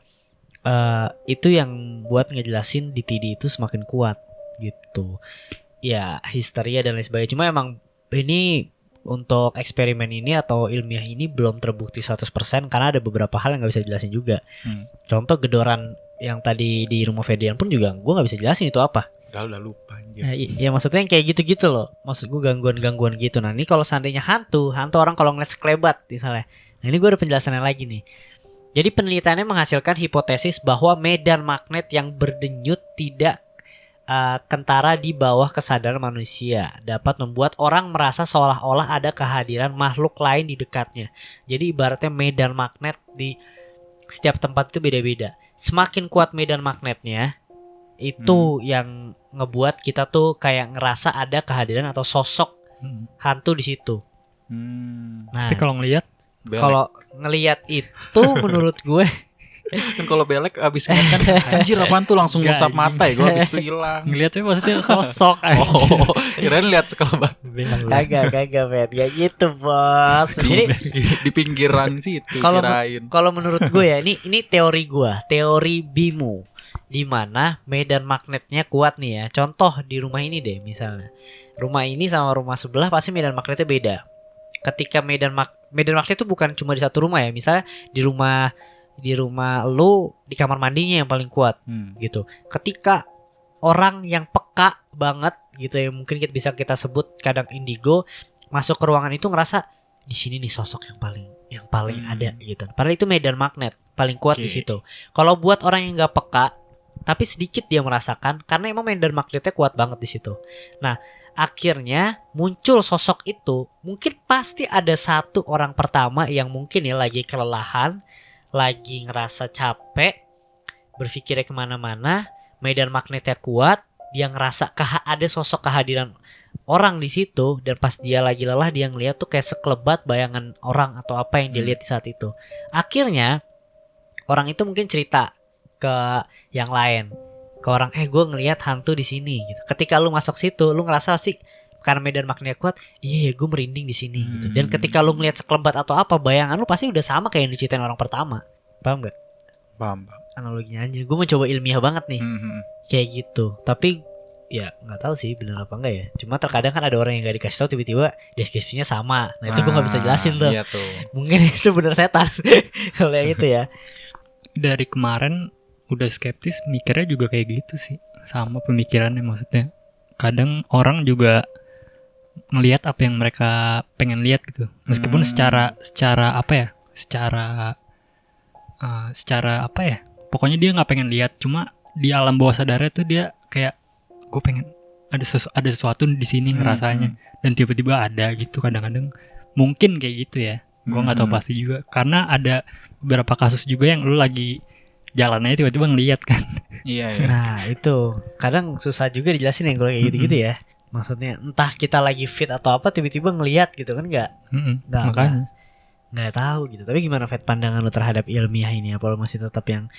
itu yang buat ngejelasin DTD itu semakin kuat gitu. Ya histeria dan lain sebagainya. Cuma emang ini untuk eksperimen ini atau ilmiah ini belum terbukti 100% karena ada beberapa hal yang gak bisa jelasin juga. Contoh gedoran yang tadi di rumah Fedian pun juga gue gak bisa jelasin itu apa. Udah lupa anjir. Ya maksudnya yang kayak gitu-gitu loh. Maksud gue gangguan-gangguan gitu. Nah ini kalau seandainya hantu orang kalau ngeliat sekelebat misalnya. Nah ini gue ada penjelasannya lagi nih. Jadi penelitiannya menghasilkan hipotesis bahwa medan magnet yang berdenyut tidak kentara di bawah kesadaran manusia dapat membuat orang merasa seolah-olah ada kehadiran makhluk lain di dekatnya. Jadi ibaratnya medan magnet di setiap tempat itu beda-beda. Semakin kuat medan magnetnya, itu yang ngebuat kita tuh kayak ngerasa ada kehadiran atau sosok hantu di situ. Nah, Tapi kalau ngelihat itu menurut gue kan kalau belek abis ngeliat kan anjir apaan tuh langsung ngusap mata ya, gue abis itu hilang. ngeliatnya maksudnya sosok. Oh, kirain lihat sekelebat kagak bet, gak gitu bos. Jadi di pinggiran situ kirain. kalau menurut gue ya ini teori gue, teori Bimu, di mana medan magnetnya kuat nih ya. Contoh di rumah ini deh misalnya, rumah ini sama rumah sebelah pasti medan magnetnya beda. Ketika medan magnet itu bukan cuma di satu rumah ya, misalnya di rumah lu di kamar mandinya yang paling kuat gitu. Ketika orang yang peka banget gitu ya, mungkin bisa kita sebut kadang indigo, masuk ke ruangan itu ngerasa di sini nih sosok yang paling ada gitu. Padahal itu medan magnet paling kuat di situ. Kalau buat orang yang nggak peka tapi sedikit dia merasakan karena emang medan magnetnya kuat banget di situ. Nah, akhirnya muncul sosok itu. Mungkin pasti ada satu orang pertama yang mungkin ya lagi kelelahan, lagi ngerasa capek, berpikirnya kemana-mana, medan magnetnya kuat, dia ngerasa ada sosok kehadiran orang di situ, dan pas dia lagi lelah dia ngeliat tuh kayak sekelebat bayangan orang atau apa yang dia lihat di saat itu. Akhirnya orang itu mungkin cerita ke yang lain, ke orang, gue ngelihat hantu di sini gitu. Ketika lu masuk situ, lu ngerasa sih karena medan magnetnya kuat, iya gue merinding di sini gitu. Dan ketika lu ngelihat sekelebat atau apa, bayangan lu pasti udah sama kayak yang diceritain orang pertama. Paham gak? Paham. Analoginya anjir, gue mencoba ilmiah banget nih. Kayak gitu. Tapi ya nggak tahu sih benar apa enggak ya. Cuma terkadang kan ada orang yang nggak dikasih tahu tiba-tiba deskripsinya sama. Nah itu gue nggak bisa jelasin tuh. Iya tuh. Mungkin itu bener setan. Kalau yang itu ya. Dari kemarin udah skeptis, mikirnya juga kayak gitu sih. Sama pemikirannya maksudnya. Kadang orang juga ngelihat apa yang mereka pengen lihat gitu. Meskipun secara apa ya? Secara apa ya? Pokoknya dia nggak pengen lihat. Cuma di alam bawah sadarnya tuh dia kayak, gue pengen ada sesuatu di sini ngerasanya. Dan tiba-tiba ada gitu. Kadang-kadang mungkin kayak gitu ya. Gue nggak tahu pasti juga. Karena ada beberapa kasus juga yang lu lagi jalannya tiba-tiba ngelihat kan. Iya. Nah itu kadang susah juga dijelasin yang kalau kayak gitu-gitu ya. Maksudnya entah kita lagi fit atau apa tiba-tiba ngelihat gitu kan Makanya nggak tahu gitu. Tapi gimana Fat pandangan lu terhadap ilmiah ini? Apa lu masih tetap yang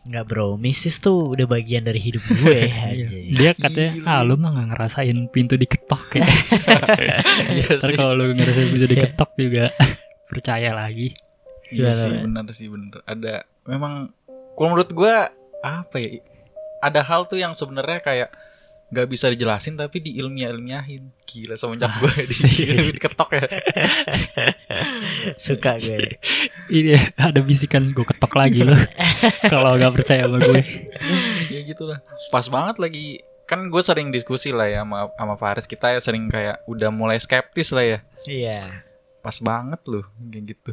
nggak bro? Mistis tuh udah bagian dari hidup gue aja. Dia katanya lu mah nggak ngerasain pintu diketok ya. Ntar kalau lu ngerasain pintu diketok juga percaya lagi. Iya sih bener. Ada memang kalau menurut gue apa ya? Ada hal tuh yang sebenarnya kayak gak bisa dijelasin tapi diilmiah-ilmiahin. Gila semenjak gue diketok ya. Suka gue. Ini ada bisikan gue ketok lagi loh. Kalau gak percaya sama gue. Ya gitulah. Pas banget lagi. Kan gue sering diskusi lah ya sama Faris. Kita ya sering kayak udah mulai skeptis lah ya. Iya. Pas banget loh kayak gitu.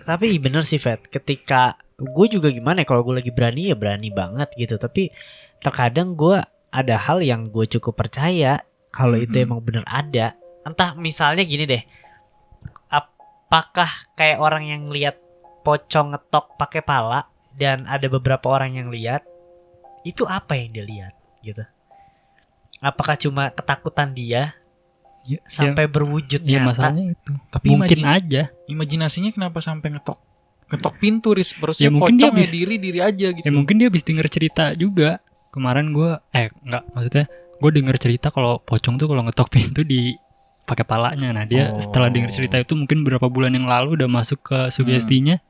Tapi bener sih Fat. Ketika gue juga gimana ya, kalau gue lagi berani ya berani banget gitu. Tapi terkadang gue ada hal yang gue cukup percaya kalau itu emang bener ada. Entah misalnya gini deh, apakah kayak orang yang lihat pocong ngetok pakai pala dan ada beberapa orang yang lihat, itu apa yang dia lihat gitu? Apakah cuma ketakutan dia sampai berwujud ya, nyata? masalahnya itu. Tapi mungkin aja. Imajinasinya kenapa sampai ngetok pintu Riz? Ya, mungkin dia pocongnya diri aja gitu. Ya mungkin dia habis denger cerita juga. Kemarin gue maksudnya gue denger cerita kalau pocong tuh kalau ngetok pintu di pakai palanya. Nah dia setelah denger cerita itu mungkin beberapa bulan yang lalu udah masuk ke sugestinya.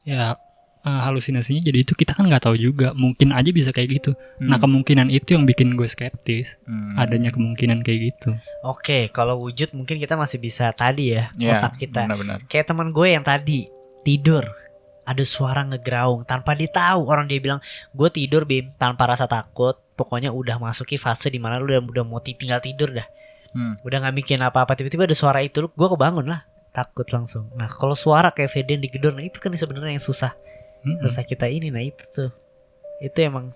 Ya halusinasinya jadi itu, kita kan nggak tahu juga, mungkin aja bisa kayak gitu. Nah kemungkinan itu yang bikin gue skeptis, adanya kemungkinan kayak gitu. Oke, kalau wujud mungkin kita masih bisa tadi ya, Iya, otak kita. benar-benar. Kayak teman gue yang tadi tidur, ada suara ngegeraung tanpa dia tahu. Orang dia bilang, gue tidur Bim tanpa rasa takut. Pokoknya udah masuki fase dimana lu udah mau tinggal tidur dah. Udah nggak mikirin apa-apa. Tiba-tiba ada suara itu, gue kebangun lah, takut langsung. Nah kalau suara kayak Feden digedor, nah itu kan sebenarnya yang susah kita ini. Nah itu emang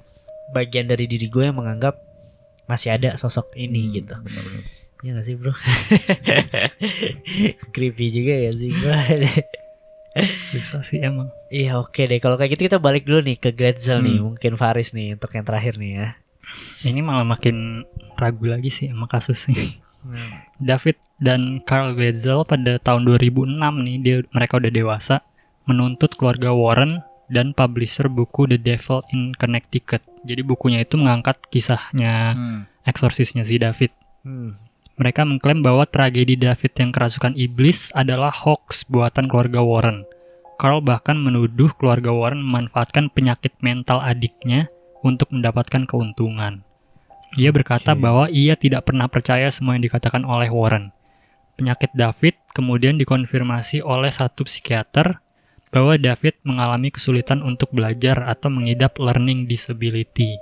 bagian dari diri gue yang menganggap masih ada sosok ini gitu. Benar-benar. Iya gak sih bro? Creepy juga ya sih bro. Susah sih emang. Iya oke deh, kalau kayak gitu kita balik dulu nih ke Glatzel nih. Mungkin Faris nih untuk yang terakhir nih ya. Ini malah makin ragu lagi sih sama kasusnya. David dan Carl Glatzel pada tahun 2006 nih, mereka udah dewasa, menuntut keluarga Warren dan publisher buku The Devil in Connecticut. Jadi bukunya itu mengangkat kisahnya eksorsisnya si David. Mereka mengklaim bahwa tragedi David yang kerasukan iblis adalah hoax buatan keluarga Warren. Carl bahkan menuduh keluarga Warren memanfaatkan penyakit mental adiknya untuk mendapatkan keuntungan. Ia berkata bahwa ia tidak pernah percaya semua yang dikatakan oleh Warren. Penyakit David kemudian dikonfirmasi oleh satu psikiater bahwa David mengalami kesulitan untuk belajar atau mengidap learning disability.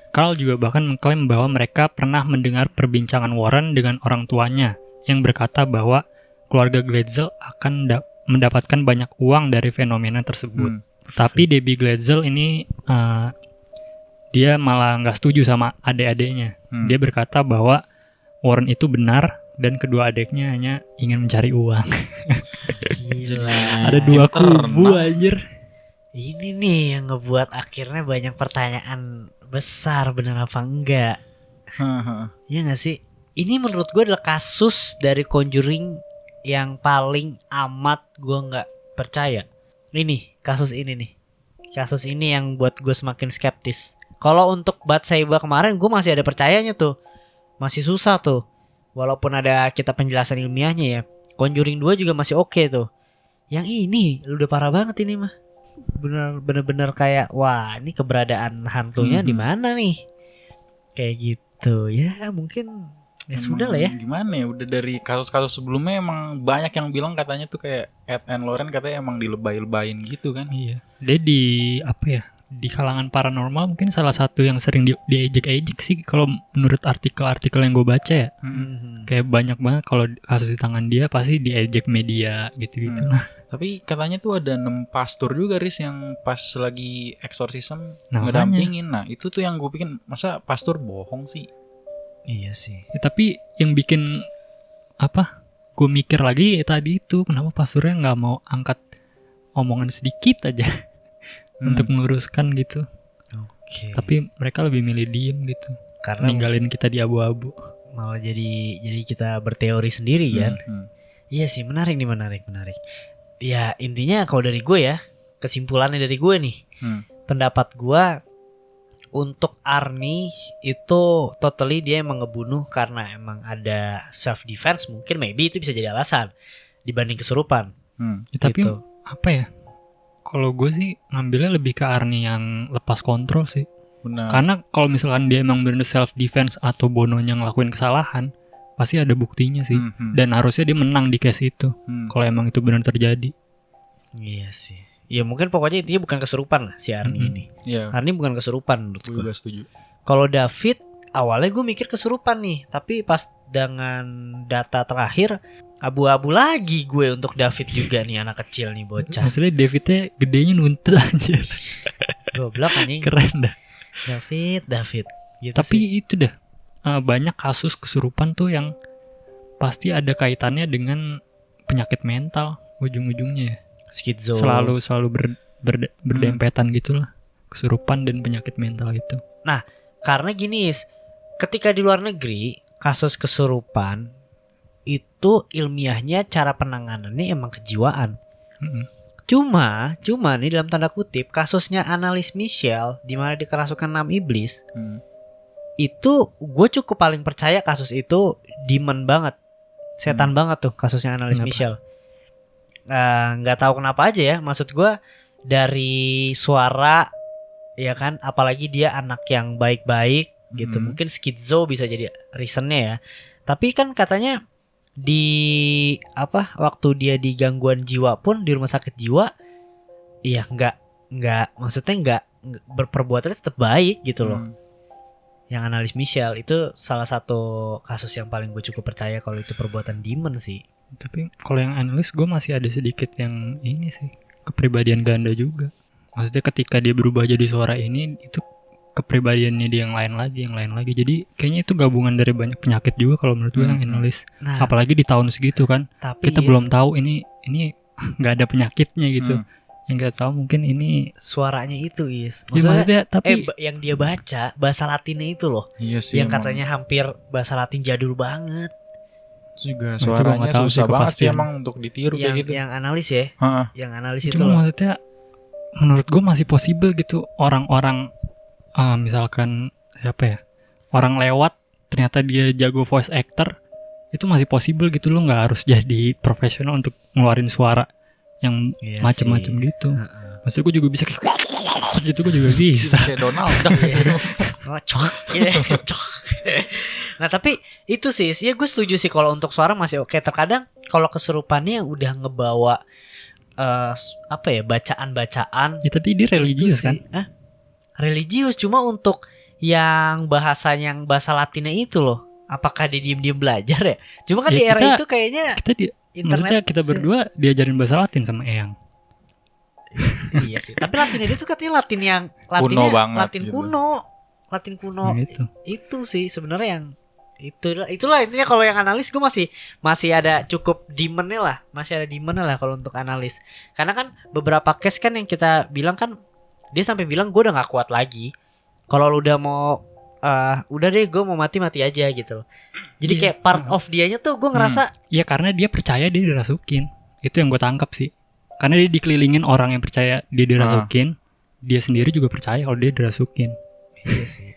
Carl juga bahkan mengklaim bahwa mereka pernah mendengar perbincangan Warren dengan orang tuanya yang berkata bahwa keluarga Glatzel akan mendapatkan banyak uang dari fenomena tersebut. Tapi Debbie Glatzel ini dia malah nggak setuju sama adik-adiknya. Dia berkata bahwa Warren itu benar dan kedua adiknya hanya ingin mencari uang. Gila. Ada dua kubu anjir. Ini nih yang ngebuat akhirnya banyak pertanyaan besar, benar apa enggak. Iya gak sih? Ini menurut gue adalah kasus dari Conjuring yang paling amat gue gak percaya. Ini, kasus ini nih. Kasus ini yang buat gue semakin skeptis. Kalau untuk Bathsheba kemarin gue masih ada percayanya tuh. Masih susah tuh. Walaupun ada kita penjelasan ilmiahnya ya. Conjuring 2 juga masih oke tuh. Yang ini udah parah banget ini mah. Bener-bener kayak wah ini keberadaan hantunya di mana nih, kayak gitu ya. Mungkin ya sudah lah ya. Gimana ya, udah dari kasus-kasus sebelumnya emang banyak yang bilang katanya tuh kayak Ed and Lauren katanya emang dilebay-lebayin gitu kan. Iya. Dia di kalangan paranormal mungkin salah satu yang sering diejek-ejek sih kalau menurut artikel-artikel yang gue baca ya. Kayak banyak banget kalau kasus di tangan dia pasti diejek media gitu-gitu. Tapi katanya tuh ada 6 pastor juga Riz yang pas lagi eksorsisme ngedampingin. Nah itu tuh yang gue bikin, masa pastor bohong sih? Iya sih. Ya, tapi yang bikin gue mikir lagi tadi itu kenapa pastornya nggak mau angkat omongan sedikit aja untuk meluruskan gitu. Tapi mereka lebih milih diem gitu, karena ninggalin kita di abu-abu. Malah jadi kita berteori sendiri kan. Iya sih, menarik. Ya intinya kalau dari gue ya, kesimpulannya dari gue nih, pendapat gue untuk Arnie itu totally dia emang ngebunuh karena emang ada self defense, mungkin maybe itu bisa jadi alasan dibanding kesurupan. Ya, tapi gitu. apa ya? Kalau gue sih ngambilnya lebih ke Arnie yang lepas kontrol sih. Benar. Karena kalau misalkan dia emang bener self defense atau Bononya ngelakuin kesalahan, pasti ada buktinya sih. Dan harusnya dia menang di case itu. Kalau emang itu benar terjadi. Iya sih. Ya mungkin pokoknya intinya bukan kesurupan lah si Arnie ini. Iya. Arnie bukan kesurupan menurut gue. Juga setuju. Kalau David awalnya gue mikir kesurupan nih, tapi pas dengan data terakhir abu-abu lagi gue untuk David juga nih, anak kecil nih bocah. Maksudnya Davidnya gedenya nuntut aja. Goblok anjing. Keren dah. David gitu. Tapi sih. itu dah banyak kasus kesurupan tuh yang pasti ada kaitannya dengan penyakit mental ujung-ujungnya ya. Skizo. Selalu berdempetan gitulah, kesurupan dan penyakit mental itu. Nah, karena gini, ketika di luar negeri kasus kesurupan itu ilmiahnya cara penanganannya emang kejiwaan. Cuma nih dalam tanda kutip kasusnya Annalise Michel di mana dikerasukan 6 iblis. Itu gue cukup paling percaya kasus itu demon banget. Setan banget tuh kasusnya Annalise Michel. nggak tahu kenapa aja ya. Maksud gue dari suara ya kan, apalagi dia anak yang baik-baik gitu. Mungkin skizo bisa jadi reasonnya ya. Tapi kan katanya di waktu dia di gangguan jiwa pun di rumah sakit jiwa, ya nggak maksudnya nggak berperbuatannya tetap baik gitu loh. Yang analis Michelle itu salah satu kasus yang paling gue cukup percaya kalau itu perbuatan demon sih. Tapi kalau yang analis gue masih ada sedikit yang ini sih, kepribadian ganda juga. Maksudnya ketika dia berubah jadi suara ini, itu kepribadiannya dia yang lain lagi. Jadi kayaknya itu gabungan dari banyak penyakit juga kalau menurut gue yang analis. Nah, Apalagi di tahun segitu kan, tapi kita belum tahu ini nggak ada penyakitnya gitu. Yang kita tahu mungkin ini suaranya itu maksudnya tapi yang dia baca bahasa Latinnya itu loh. Iya sih. Yang emang. katanya hampir bahasa Latin jadul banget. Juga itu gua suaranya nggak tahu susah sih banget sih kepastian. emang untuk ditiru kayak gitu. Yang analis ya. Heeh. Yang analis itu cuma loh. maksudnya menurut gue masih possible gitu orang-orang misalkan siapa ya, orang lewat ternyata dia jago voice actor, itu masih possible gitu. Lo nggak harus jadi profesional untuk ngeluarin suara yang Iya macem-macem sih. gitu. Maksudnya gue juga bisa kayak gitu, gue juga bisa. Kayak Donald Duck. Ngocok cok. Nah tapi itu sih ya gue setuju sih kalau untuk suara masih oke. Terkadang kalau kesurupannya udah ngebawa bacaan-bacaan. Ya, tapi dia religius kan. Religius, cuma untuk yang bahasa Latinnya itu loh. Apakah dia diem-diem belajar ya? Cuma kan Ya, di era kita- itu kayaknya Maksudnya kita berdua diajarin bahasa Latin sama Eyang. iya sih. Tapi Latinnya dia tuh katanya Latin yang Kuno banget Latin gitu. Latin kuno. Nah, itu. Itu sih sebenarnya yang itulah intinya. Kalau yang analis gue masih ada cukup demonnya lah, kalau untuk analis. Karena kan beberapa case kan yang kita bilang kan dia sampai bilang gue udah nggak kuat lagi. Kalau lu udah mau udah deh gue mau mati aja gitu. Jadi Iya. kayak part of dianya tuh gue ngerasa Ya karena dia percaya dia dirasukin. Itu yang gue tangkap sih. Karena dia dikelilingin orang yang percaya dia dirasukin. Dia sendiri juga percaya kalau dia dirasukin. iya sih.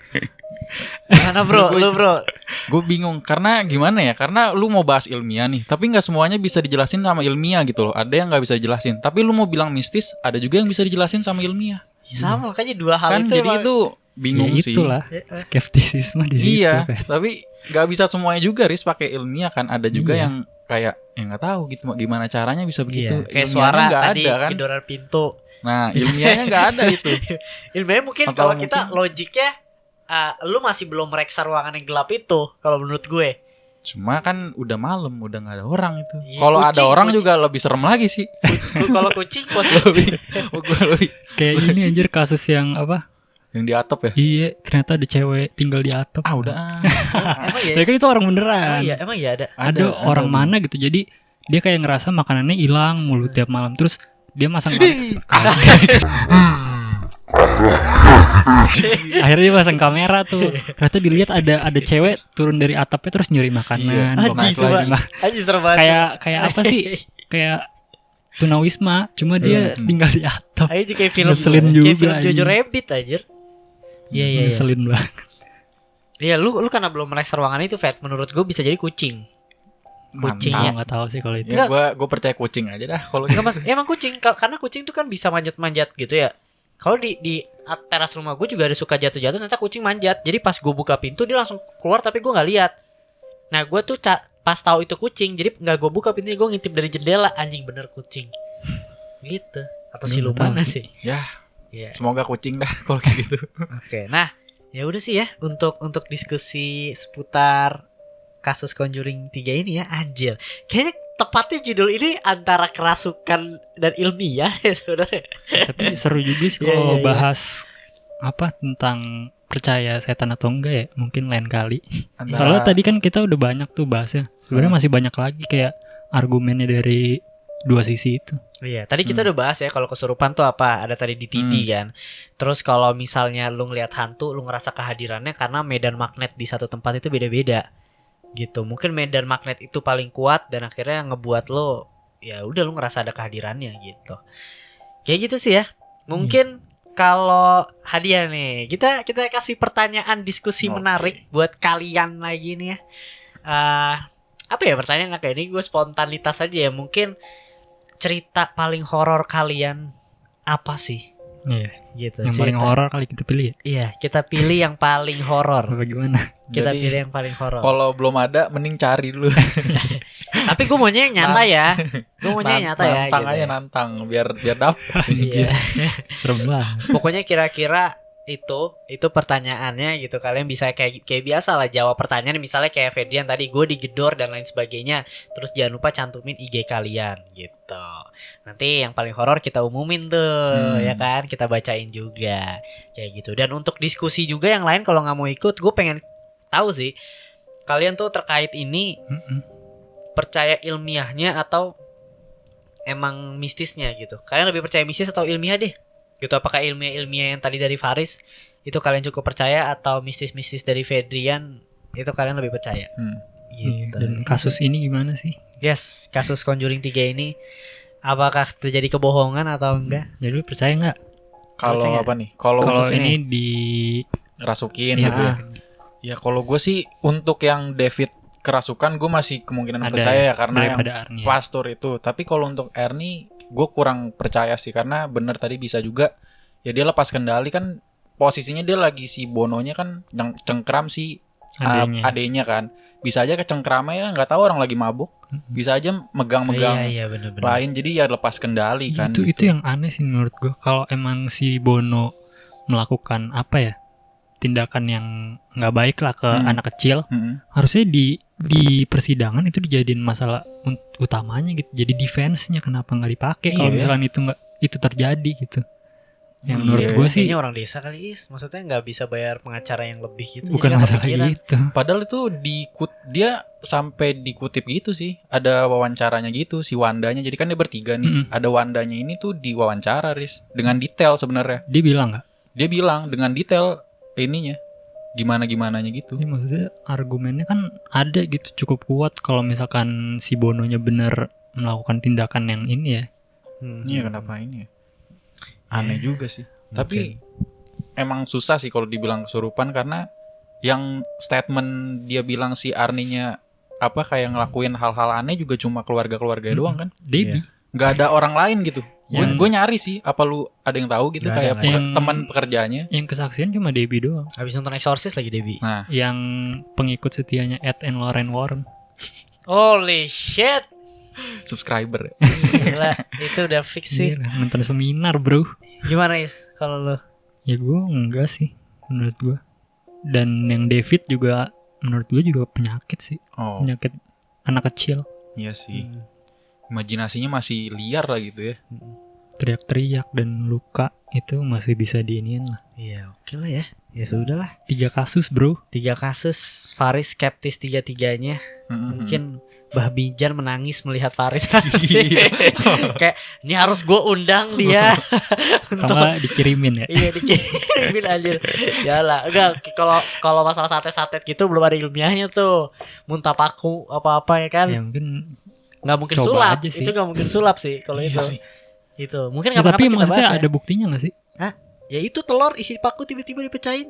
Gimana bro, lu bro? Gue bingung karena gimana ya? Karena lu mau bahas ilmiah nih, tapi nggak semuanya bisa dijelasin sama ilmiah gitu loh. Ada yang nggak bisa dijelasin. Tapi lu mau bilang mistis, ada juga yang bisa dijelasin sama ilmiah. Sama makanya dua hal Kan itu jadi emang- itu bingung Ya sih. itulah skeptisisme di situ. Iya, Fer. tapi nggak bisa semuanya juga Riz pakai ilmiah kan. Ada juga Iya. yang kayak nggak tahu gitu gimana caranya bisa begitu. Iya, kayak Ilmiahnya suara nggak tadi ada kan. kedoran pintu. Nah ilmiahnya nggak ada itu. Ilmunya mungkin Atau kalau kita mungkin- logiknya lu masih belum mereksa ruangan yang gelap itu kalau menurut gue. Cuma kan udah malam, udah nggak ada orang itu. Iya, Kalau ada kucing, orang kucing. juga lebih serem lagi sih. Kalau kucing positif. Kayak ini anjir kasus yang apa? Yang di atap ya. Iya, ternyata ada cewek tinggal di atap. Ah udah. Emang ya? Tapi kan itu orang beneran. Emang iya ada. Ada orang mana gitu. Jadi dia kayak ngerasa makanannya hilang mulu tiap malam. Terus dia masang akhirnya dia pasang kamera tuh. Ternyata dilihat ada cewek turun dari atapnya terus nyuri makanan. Iya. bawa Naik lagi. Anjir serem banget. Kayak apa sih? Kayak tunawisma, cuma dia tinggal di atap. Ayo kayak film Ngeselin kayak juga, film Jojo anjing. Rabbit anjir. Iya. Ngeselin banget. Iya, lu karena belum mereksa ruangan itu, Fat. Menurut gue bisa jadi kucing. Kucing Mantap. ya. Nggak tahu sih kalau itu. Ya gue percaya kucing aja dah kalau Enggak, gitu. Mas. Emang kucing karena kucing tuh kan bisa manjat-manjat gitu ya. Kalau di teras rumah gue juga ada suka jatuh-jatuh, ternyata kucing manjat. Jadi pas gue buka pintu dia langsung keluar tapi gue nggak lihat. Nah gue tuh pas tahu itu kucing, jadi nggak gue buka pintunya, gue ngintip dari jendela. Anjing bener kucing. Gitu. Atau Belum siluman tahu sih. Ya Iya. semoga kucing dah kalau kayak gitu. Oke. Nah ya udah sih ya untuk diskusi seputar kasus Conjuring 3 ini ya, anjir. Kayaknya tepatnya judul ini antara kerasukan dan ilmiah ya sebenarnya. Tapi seru juga sih Iya, kalau iya. bahas apa tentang percaya setan atau enggak ya, mungkin lain kali. Antara- Soalnya tadi kan kita udah banyak tuh bahasnya. Sebenarnya masih banyak lagi kayak argumennya dari dua sisi itu. Iya, tadi kita udah bahas ya kalau kesurupan tuh apa? Ada tadi di TD kan. Terus kalau misalnya lu ngelihat hantu, lu ngerasa kehadirannya karena medan magnet di satu tempat itu beda-beda. Gitu. Mungkin medan magnet itu paling kuat dan akhirnya ngebuat lo ya udah lu ngerasa ada kehadirannya gitu. Kayak gitu sih ya. Mungkin kalau hadiah nih, kita kasih pertanyaan diskusi Oke. menarik buat kalian lagi nih ya. Apa ya pertanyaan kayak ini, gue spontanitas aja ya. Mungkin cerita paling horor kalian apa sih? Iya. Gitu. Yang paling cerita. horor kali kita pilih ya. Iya, kita pilih yang paling horor. Apa gimana? Kita Jadi, pilih yang paling horor. Kalau belum ada mending cari dulu. Tapi gue maunya yang nyata ya. Gue maunya yang nyata ya. Nantang Gitu. aja nantang biar dapet. Iya. Serem banget. Pokoknya kira-kira itu pertanyaannya gitu. Kalian bisa kayak biasa lah jawab pertanyaan, misalnya kayak Fedrian tadi, gue digedor dan lain sebagainya. Terus jangan lupa cantumin IG kalian gitu. Nanti yang paling horor kita umumin tuh, ya kan? Kita bacain juga kayak gitu. Dan untuk diskusi juga yang lain kalau nggak mau ikut, gue pengen tahu sih kalian tuh terkait ini percaya ilmiahnya atau emang mistisnya gitu. Kalian lebih percaya mistis atau ilmiah deh? Gitu, apakah ilmiah yang tadi dari Faris itu kalian cukup percaya, atau mistis-mistis dari Fedrian itu kalian lebih percaya? Iya, Gitu. dan kasus ini gimana sih? Yes, kasus Conjuring 3 ini apakah terjadi kebohongan atau enggak? Jadi lu percaya nggak? Kalau Percaya. apa nih? Kalau Kalau kasus ini ini. di rasukin Iya. gitu ya. Ya kalau gue sih untuk yang David kerasukan gue masih kemungkinan ada percaya ya, karena yang daripada Arnie. pastor itu. Tapi kalau untuk Ernie gue kurang percaya sih, karena bener tadi bisa juga ya dia lepas kendali kan, posisinya dia lagi si Bononya kan yang cengkram si adenya kan, bisa aja kecengkramnya nggak tahu orang lagi mabuk, bisa aja megang-megang Iya benar-benar. lain, jadi ya lepas kendali kan. Itu yang aneh sih menurut gue. Kalau emang si Bono melakukan apa ya, tindakan yang nggak baik lah ke anak kecil, harusnya di persidangan itu dijadiin masalah utamanya gitu, jadi defense-nya. Kenapa nggak dipakai kalau Iya. misalkan itu terjadi gitu? Yang menurut gue sih Kayaknya orang desa kali Is. Maksudnya nggak bisa bayar pengacara yang lebih gitu. bukan jadi nggak masalah kepikiran. itu. Padahal itu dia sampai dikutip gitu sih. Ada wawancaranya gitu si Wandanya. Jadi kan dia bertiga nih. Ada Wandanya ini tuh diwawancara, Riz, dengan detail sebenarnya. Dia bilang nggak? Dia bilang dengan detail ininya. Gimana-gimananya gitu. Ya, maksudnya argumennya kan ada gitu, cukup kuat kalau misalkan si Bononya bener melakukan tindakan yang ini ya. Iya, kenapa ini ya? Aneh juga sih. Tapi emang susah sih kalau dibilang kesurupan, karena yang statement dia bilang si Arninya apa kayak ngelakuin hal-hal aneh juga cuma keluarga-keluarga doang kan. Debbie. Nggak ada orang lain gitu. Yang- Gue nyari sih, apa lu ada yang tahu gitu, Nggak ada, kayak nggak ada. teman pekerjaannya. Yang kesaksian cuma Debbie doang. Habis nonton Exorcist lagi Debbie. Nah, Yang pengikut setianya Ed and Lauren Warren. Holy shit. subscriber. Gila, itu udah fix sih. Iya, nonton seminar bro. Gimana Is kalau lu? Ya gue enggak sih menurut gue. Dan yang David juga menurut gue juga penyakit sih. Oh, Penyakit anak kecil. iya sih. Imajinasinya masih liar lah gitu ya. Teriak-teriak dan luka itu masih bisa diiniin lah. Iya, oke lah ya. Ya sudah lah. 3 kasus bro. 3 kasus, Faris skeptis 3-3-nya. Mungkin Bah Bijan menangis melihat Faris. Kayak ini harus gue undang dia. Sama dikirimin ya. Iya dikirimin anjir. Yalah, enggak kalau masalah satet-satet gitu belum ada ilmiahnya tuh. Muntah paku apa-apa ya kan. Ya mungkin Nggak mungkin coba sulap. aja sih. Itu nggak mungkin sulap sih kalau Iya itu. sih. Itu. Mungkin ya, tapi kapan-kapan kita maksudnya bahas ada ya. buktinya gak sih? Ya itu telur isi paku tiba-tiba dipecahin.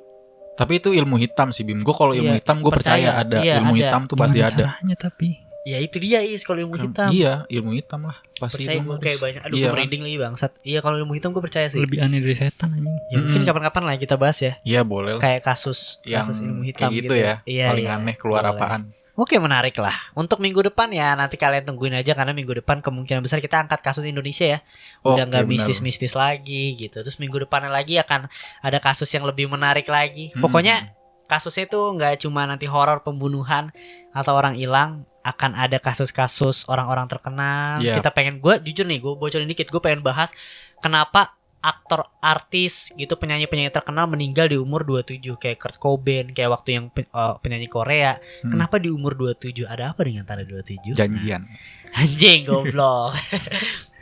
Tapi itu ilmu hitam sih, Bim. Gue kalau ilmu Iya, hitam gue percaya percaya. ada. Iya, Ilmu ada. hitam tuh pasti Gimana ada. caranya tapi? Ya itu dia Is kalau ilmu hitam. Iya, ilmu hitam lah. Pasti Percaya itu gue mah, kayak Riz. banyak. Aduh Iya gue kan? merinding lagi bangsat. Iya kalau ilmu hitam gue percaya sih. Lebih aneh dari setan anjing. Ya mungkin Mm-mm. kapan-kapan lah kita bahas ya. Iya, boleh lah. Kayak kasus Yang ilmu hitam kayak gitu ya. Iya, Paling iya. aneh keluar Boleh. apaan. Oke, menarik lah. Untuk minggu depan ya nanti kalian tungguin aja, karena minggu depan kemungkinan besar kita angkat kasus Indonesia ya. Udah Oke, nggak benar. mistis-mistis lagi gitu. Terus minggu depannya lagi akan ada kasus yang lebih menarik lagi. Pokoknya kasusnya tuh nggak cuma nanti horor pembunuhan atau orang hilang, akan ada kasus-kasus orang-orang terkenal. Iya. Kita pengen, gue jujur nih, gue bocorin dikit, gue pengen bahas kenapa aktor, artis gitu, penyanyi-penyanyi terkenal meninggal di umur 27, kayak Kurt Cobain, kayak waktu yang penyanyi Korea. Kenapa di umur 27? Ada apa dengan tanda 27? Janjian. Anjing goblok.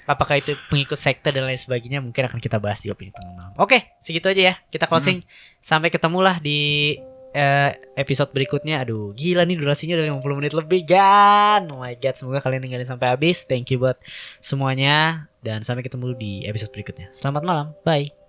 Apakah itu pengikut sekte dan lain sebagainya? Mungkin akan kita bahas di opini tengah malam. Oke, segitu aja ya. Kita closing. Sampai ketemulah di episode berikutnya. Aduh, gila nih durasinya udah 50 menit lebih kan. Oh my god, semoga kalian dengerin sampai habis. Thank you buat semuanya, dan sampai ketemu di episode berikutnya. Selamat malam. Bye.